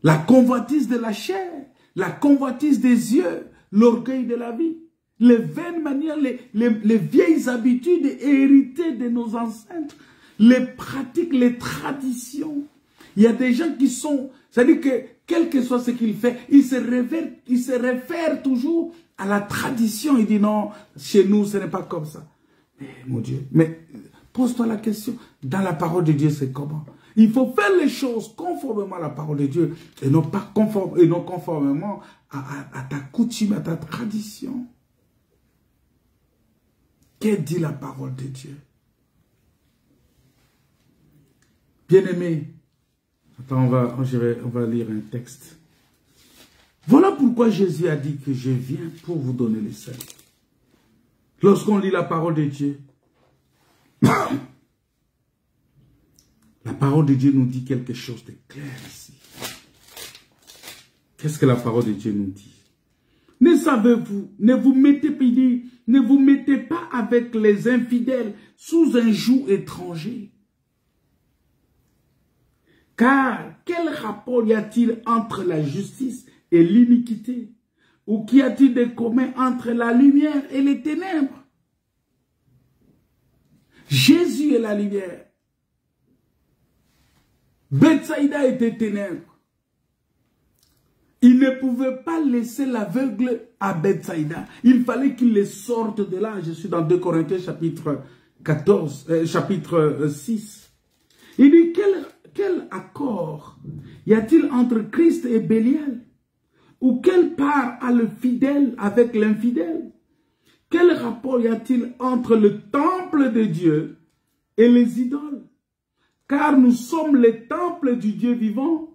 La convoitise de la chair, la convoitise des yeux, l'orgueil de la vie. Les vaines manières, les vieilles habitudes héritées de nos ancêtres, les pratiques, les traditions. Il y a des gens qui sont, c'est-à-dire que quel que soit ce qu'il fait, il se réfère toujours à la tradition. Il dit non, chez nous ce n'est pas comme ça. Mais mon Dieu, mais pose-toi la question, dans la parole de Dieu c'est comment? Il faut faire les choses conformément à la parole de Dieu et non pas conformément à ta coutume, à ta tradition. Qu'est dit la parole de Dieu? Bien-aimés, attends, on va lire un texte. Voilà pourquoi Jésus a dit que je viens pour vous donner le salut. Lorsqu'on lit la parole de Dieu, la parole de Dieu nous dit quelque chose de clair ici. Qu'est-ce que la parole de Dieu nous dit? Ne savez-vous, ne vous mettez pas avec les infidèles sous un joug étranger. Car quel rapport y a-t-il entre la justice et l'iniquité? Ou qu'y a-t-il de commun entre la lumière et les ténèbres? Jésus est la lumière. Bethsaïda était ténèbres. Il ne pouvait pas laisser l'aveugle à Bethsaïda. Il fallait qu'il les sorte de là. Je suis dans 2 Corinthiens chapitre 6. Il dit, quel accord y a-t-il entre Christ et Bélial? Ou quelle part a le fidèle avec l'infidèle? Quel rapport y a-t-il entre le temple de Dieu et les idoles? Car nous sommes les temples du Dieu vivant.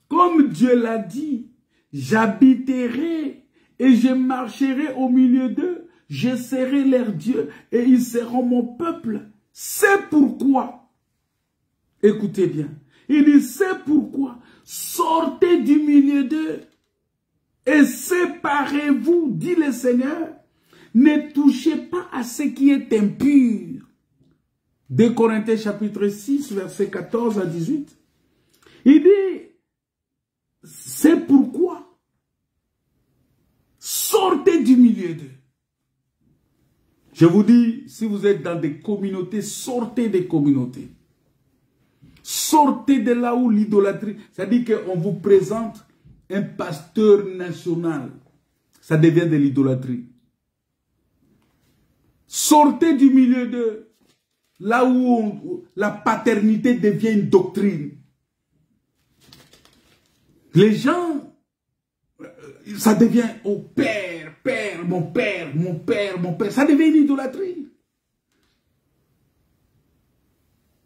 Comme Dieu l'a dit, j'habiterai et je marcherai au milieu d'eux. Je serai leur Dieu et ils seront mon peuple. C'est pourquoi, écoutez bien, il dit c'est pourquoi, sortez du milieu d'eux et séparez-vous, dit le Seigneur. Ne touchez pas à ce qui est impur. 2 Corinthiens chapitre 6, verset 14 à 18. Il dit, c'est pourquoi, sortez du milieu d'eux. Je vous dis, si vous êtes dans des communautés, sortez des communautés. Sortez de là où l'idolâtrie, c'est-à-dire qu'on vous présente un pasteur national. Ça devient de l'idolâtrie. Sortez du milieu de là où la paternité devient une doctrine. Les gens, ça devient oh père, père, mon père, mon père, mon père. Ça devient une idolâtrie.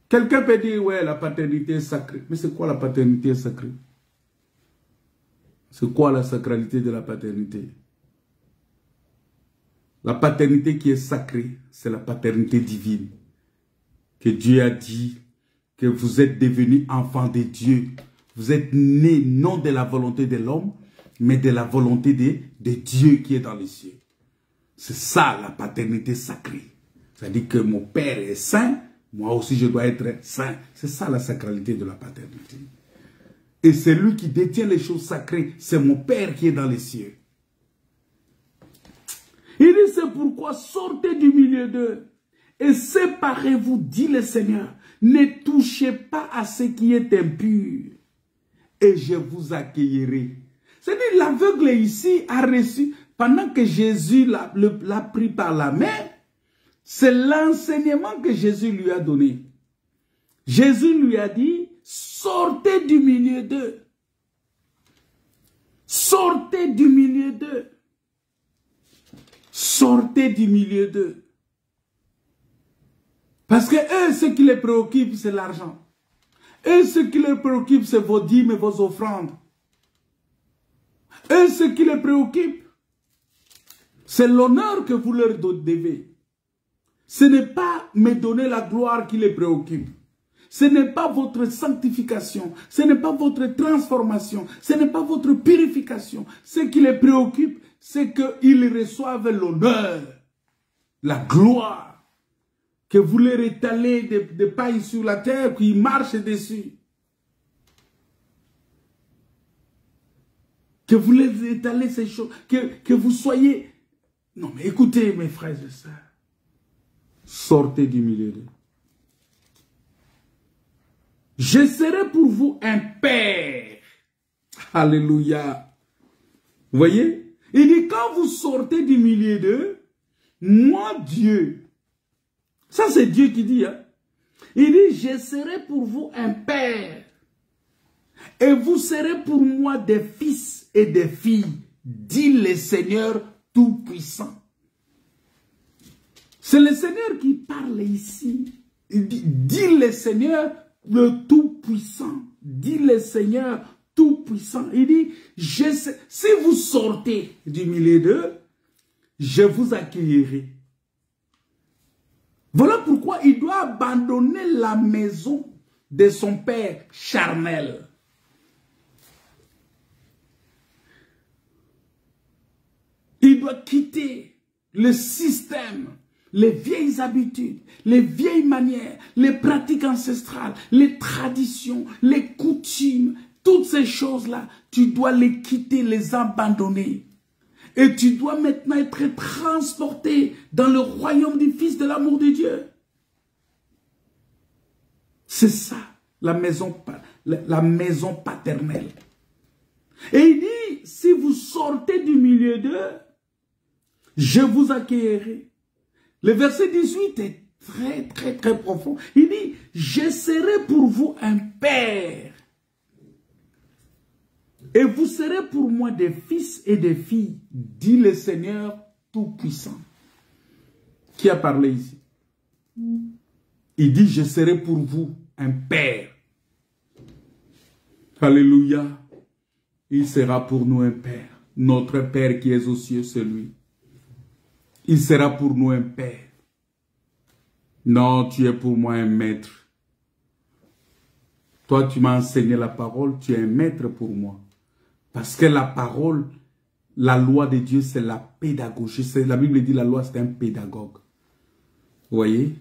Quelqu'un peut dire, ouais, la paternité est sacrée. Mais c'est quoi la paternité sacrée? C'est quoi la sacralité de la paternité? La paternité qui est sacrée, c'est la paternité divine. Que Dieu a dit que vous êtes devenus enfants de Dieu. Vous êtes nés non de la volonté de l'homme, mais de la volonté de Dieu qui est dans les cieux. C'est ça la paternité sacrée. C'est-à-dire que mon père est saint, moi aussi je dois être saint. C'est ça la sacralité de la paternité. Et c'est lui qui détient les choses sacrées. C'est mon père qui est dans les cieux. Il dit, c'est pourquoi sortez du milieu d'eux et séparez-vous, dit le Seigneur. Ne touchez pas à ce qui est impur et je vous accueillerai. C'est-à-dire, l'aveugle ici a reçu, pendant que Jésus l'a pris par la main, c'est l'enseignement que Jésus lui a donné. Jésus lui a dit, sortez du milieu d'eux. Sortez du milieu d'eux. Sortez du milieu d'eux. Parce que eux, ce qui les préoccupe, c'est l'argent. Eux, ce qui les préoccupe, c'est vos dîmes et vos offrandes. Eux, ce qui les préoccupe, c'est l'honneur que vous leur devez. Ce n'est pas me donner la gloire qui les préoccupe. Ce n'est pas votre sanctification. Ce n'est pas votre transformation. Ce n'est pas votre purification. Ce qui les préoccupe, c'est qu'ils reçoivent l'honneur, la gloire, que vous leur étalez des pailles sur la terre, qu'ils marchent dessus. Que vous les étalez ces choses, que vous soyez... Non mais écoutez mes frères et sœurs, sortez du milieu d'eux. Je serai pour vous un père. Alléluia. Vous voyez? Il dit, quand vous sortez du milieu d'eux, moi Dieu, ça c'est Dieu qui dit, hein? Il dit, je serai pour vous un père. Et vous serez pour moi des fils et des filles, dit le Seigneur Tout-Puissant. C'est le Seigneur qui parle ici. Il dit le Seigneur le Tout-Puissant. Dit le Seigneur Tout-Puissant. Il dit, si vous sortez du milieu d'eux, je vous accueillerai. Voilà pourquoi il doit abandonner la maison de son père charnel. Il doit quitter le système, les vieilles habitudes, les vieilles manières, les pratiques ancestrales, les traditions, les coutumes, toutes ces choses-là, tu dois les quitter, les abandonner. Et tu dois maintenant être transporté dans le royaume du Fils de l'amour de Dieu. C'est ça, la maison paternelle. Et il dit, si vous sortez du milieu d'eux, je vous accueillerai. Le verset 18 est très profond. Il dit, je serai pour vous un père. Et vous serez pour moi des fils et des filles, dit le Seigneur Tout-Puissant. Qui a parlé ici? Il dit, je serai pour vous un père. Alléluia. Il sera pour nous un père. Notre Père qui est aux cieux, c'est lui. Il sera pour nous un père. Non, tu es pour moi un maître. Toi, tu m'as enseigné la parole, tu es un maître pour moi. Parce que la parole, la loi de Dieu, c'est la pédagogie. La Bible dit la loi, c'est un pédagogue. Vous voyez?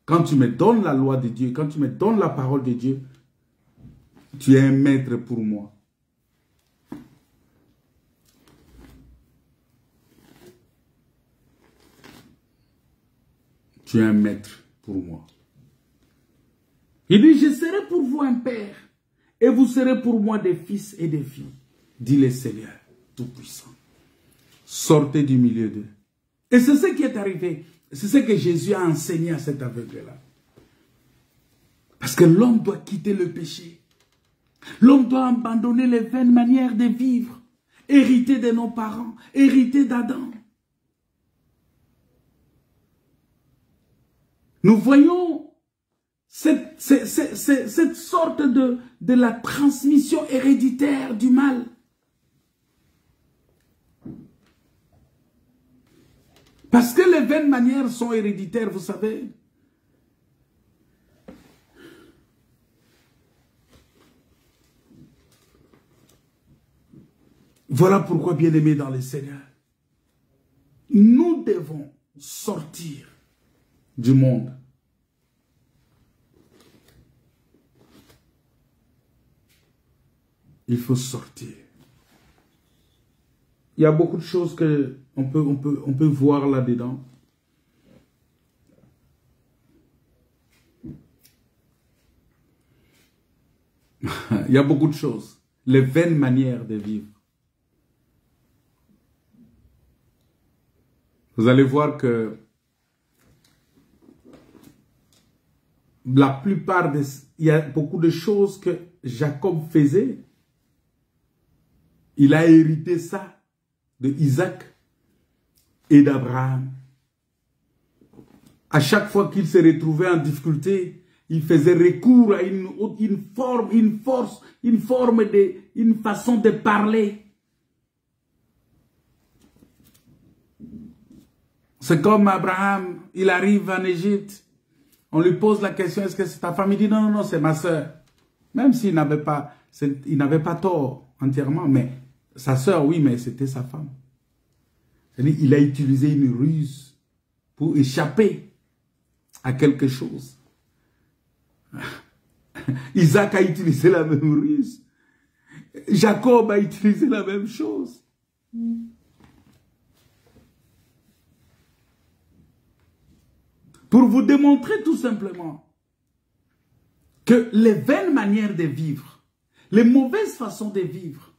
Quand tu me donnes la loi de Dieu, quand tu me donnes la parole de Dieu, tu es un maître pour moi. tu es un maître pour moi. Il dit, je serai pour vous un père, et vous serez pour moi des fils et des filles, dit le Seigneur Tout-Puissant. Sortez du milieu d'eux. Et c'est ce qui est arrivé. C'est ce que Jésus a enseigné à cet aveugle-là. Parce que l'homme doit quitter le péché. L'homme doit abandonner les vaines manières de vivre, hériter de nos parents, hériter d'Adam. Nous voyons cette sorte de la transmission héréditaire du mal. Parce que les vaines manières sont héréditaires, vous savez. Voilà pourquoi, bien-aimés dans le Seigneur, nous devons sortir du monde. Il faut sortir. Il y a beaucoup de choses que on peut voir là-dedans. Il y a beaucoup de choses. Les vaines manières de vivre. Vous allez voir que la plupart des... Il y a beaucoup de choses que Jacob faisait. Il a hérité ça de Isaac et d'Abraham. À chaque fois qu'il se retrouvait en difficulté, il faisait recours à une façon de parler. C'est comme Abraham, il arrive en Égypte, on lui pose la question, est-ce que c'est ta femme? Il dit non, non, non, c'est ma soeur. Même s'il n'avait pas tort entièrement, mais sa soeur, oui, mais c'était sa femme. C'est-à-dire, il a utilisé une ruse pour échapper à quelque chose. Isaac a utilisé la même ruse. Jacob a utilisé la même chose. Pour vous démontrer tout simplement que les vaines manières de vivre, les mauvaises façons de vivre,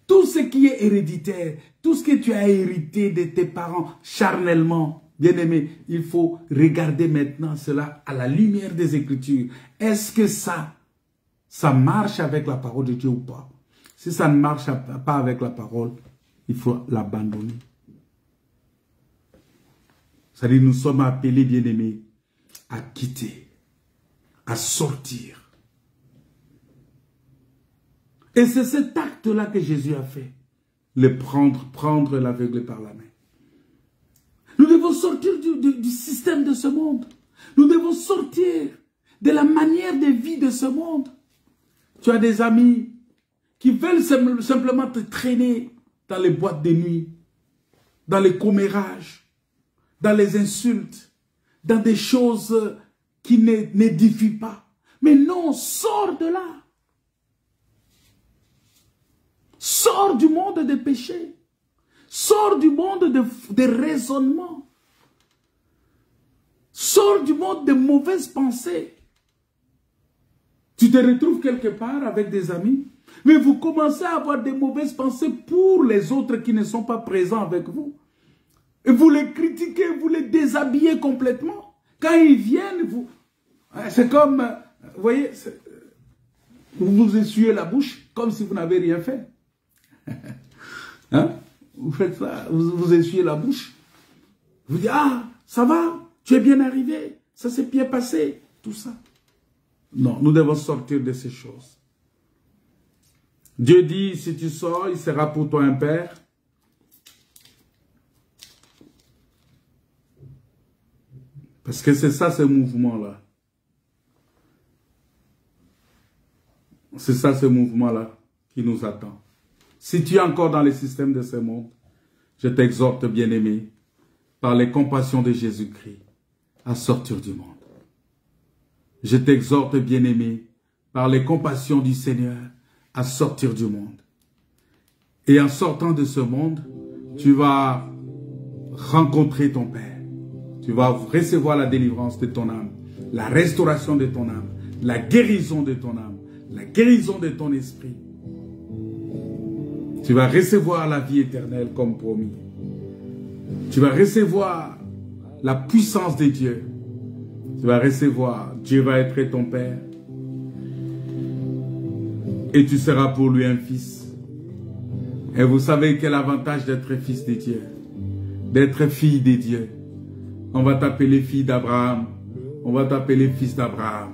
tout ce qui est héréditaire, tout ce que tu as hérité de tes parents charnellement, bien-aimé, il faut regarder maintenant cela à la lumière des Écritures. Est-ce que ça marche avec la parole de Dieu ou pas? Si ça ne marche pas avec la parole, il faut l'abandonner. C'est-à-dire, nous sommes appelés, bien-aimés, à quitter, à sortir. Et c'est cet acte-là que Jésus a fait. Prendre l'aveugle par la main. Nous devons sortir du système de ce monde. Nous devons sortir de la manière de vie de ce monde. Tu as des amis qui veulent simplement te traîner dans les boîtes de nuit, dans les commérages, dans les insultes, dans des choses qui n'édifient pas. Mais non, sors de là. Sors du monde des péchés. Sors du monde des raisonnements. Sors du monde des mauvaises pensées. Tu te retrouves quelque part avec des amis, mais vous commencez à avoir des mauvaises pensées pour les autres qui ne sont pas présents avec vous. Et vous les critiquez, vous les déshabillez complètement. Quand ils viennent, c'est comme, vous voyez, vous vous essuyez la bouche comme si vous n'avez rien fait. Hein? Vous faites ça, vous essuyez la bouche. Vous dites, ah, ça va, tu es bien arrivé, ça s'est bien passé, tout ça. Non, nous devons sortir de ces choses. Dieu dit, si tu sors, il sera pour toi un père. Parce que c'est ça, ce mouvement-là. C'est ça, ce mouvement-là qui nous attend. Si tu es encore dans le système de ce monde, je t'exhorte, bien-aimé, par les compassions de Jésus-Christ, à sortir du monde. Je t'exhorte, bien-aimé, par les compassions du Seigneur, à sortir du monde. Et en sortant de ce monde, tu vas rencontrer ton Père. tu vas recevoir la délivrance de ton âme, la restauration de ton âme, la guérison de ton âme, la guérison de ton esprit. Tu vas recevoir la vie éternelle comme promis. Tu vas recevoir la puissance de Dieu. Tu vas recevoir, Dieu va être ton Père. Et tu seras pour lui un fils. Et vous savez quel avantage d'être fils de Dieu, d'être fille de Dieu. On va t'appeler fille d'Abraham. On va t'appeler fils d'Abraham.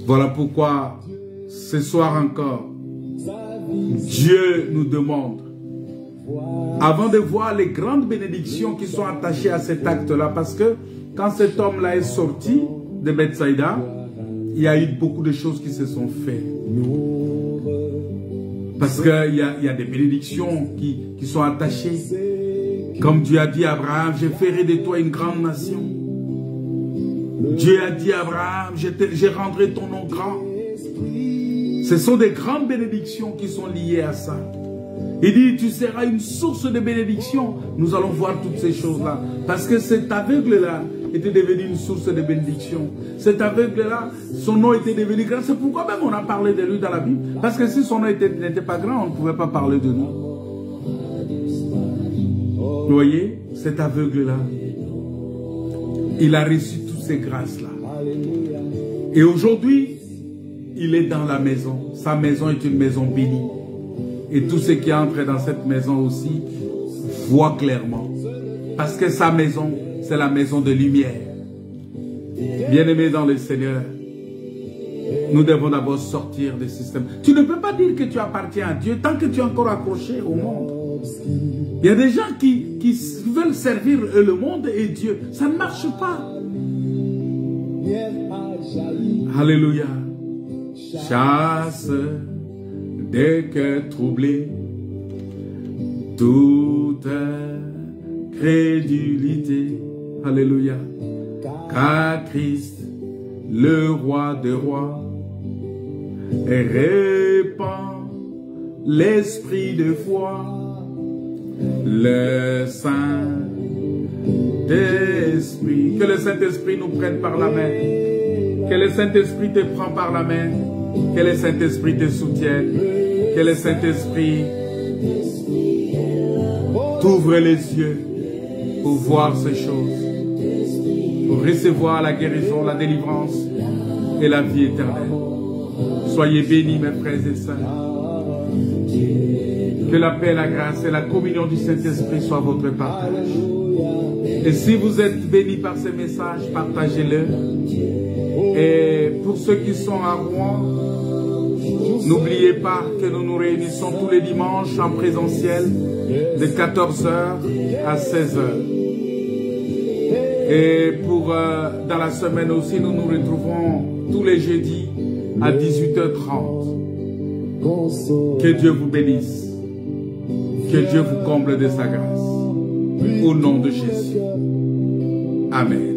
Voilà pourquoi, ce soir encore, Dieu nous demande, avant de voir les grandes bénédictions qui sont attachées à cet acte-là, parce que quand cet homme-là est sorti de Bethsaïda, il y a eu beaucoup de choses qui se sont faites. Parce qu'il y a des bénédictions qui sont attachées. Comme Dieu a dit à Abraham, je ferai de toi une grande nation. Dieu a dit à Abraham, je rendrai ton nom grand. Ce sont des grandes bénédictions qui sont liées à ça. Il dit, tu seras une source de bénédiction. Nous allons voir toutes ces choses-là. Parce que cet aveugle-là était devenu une source de bénédiction. Cet aveugle-là, son nom était devenu grand. C'est pourquoi même on a parlé de lui dans la Bible. Parce que si son nom n'était pas grand, on ne pouvait pas parler de nous. Vous voyez, cet aveugle-là, il a reçu toutes ces grâces-là. Et aujourd'hui, il est dans la maison. Sa maison est une maison bénie. Et tous ceux qui entrent dans cette maison aussi voient clairement. Parce que sa maison, c'est la maison de lumière. Bien-aimés dans le Seigneur, nous devons d'abord sortir du système. Tu ne peux pas dire que tu appartiens à Dieu tant que tu es encore accroché au monde. Il y a des gens qui veulent servir le monde et Dieu. Ça ne marche pas. Alléluia. Chasse des cœurs troublés, toute crédulité. Alléluia. Car Christ, le roi des rois, répand l'esprit de foi, le Saint-Esprit. Que le Saint-Esprit nous prenne par la main. Que le Saint-Esprit te prend par la main. Que le Saint-Esprit te soutienne. Que le Saint-Esprit t'ouvre les yeux pour voir ces choses. Pour recevoir la guérison, la délivrance et la vie éternelle. Soyez bénis mes frères et sœurs. Que la paix, la grâce et la communion du Saint-Esprit soient votre partage. Et si vous êtes bénis par ces messages, partagez-le. Et pour ceux qui sont à Rouen, n'oubliez pas que nous nous réunissons tous les dimanches en présentiel de 14h à 16h. Et pour dans la semaine aussi, nous nous retrouvons tous les jeudis à 18h30. Que Dieu vous bénisse. Que Dieu vous comble de sa grâce. Au nom de Jésus. Amen.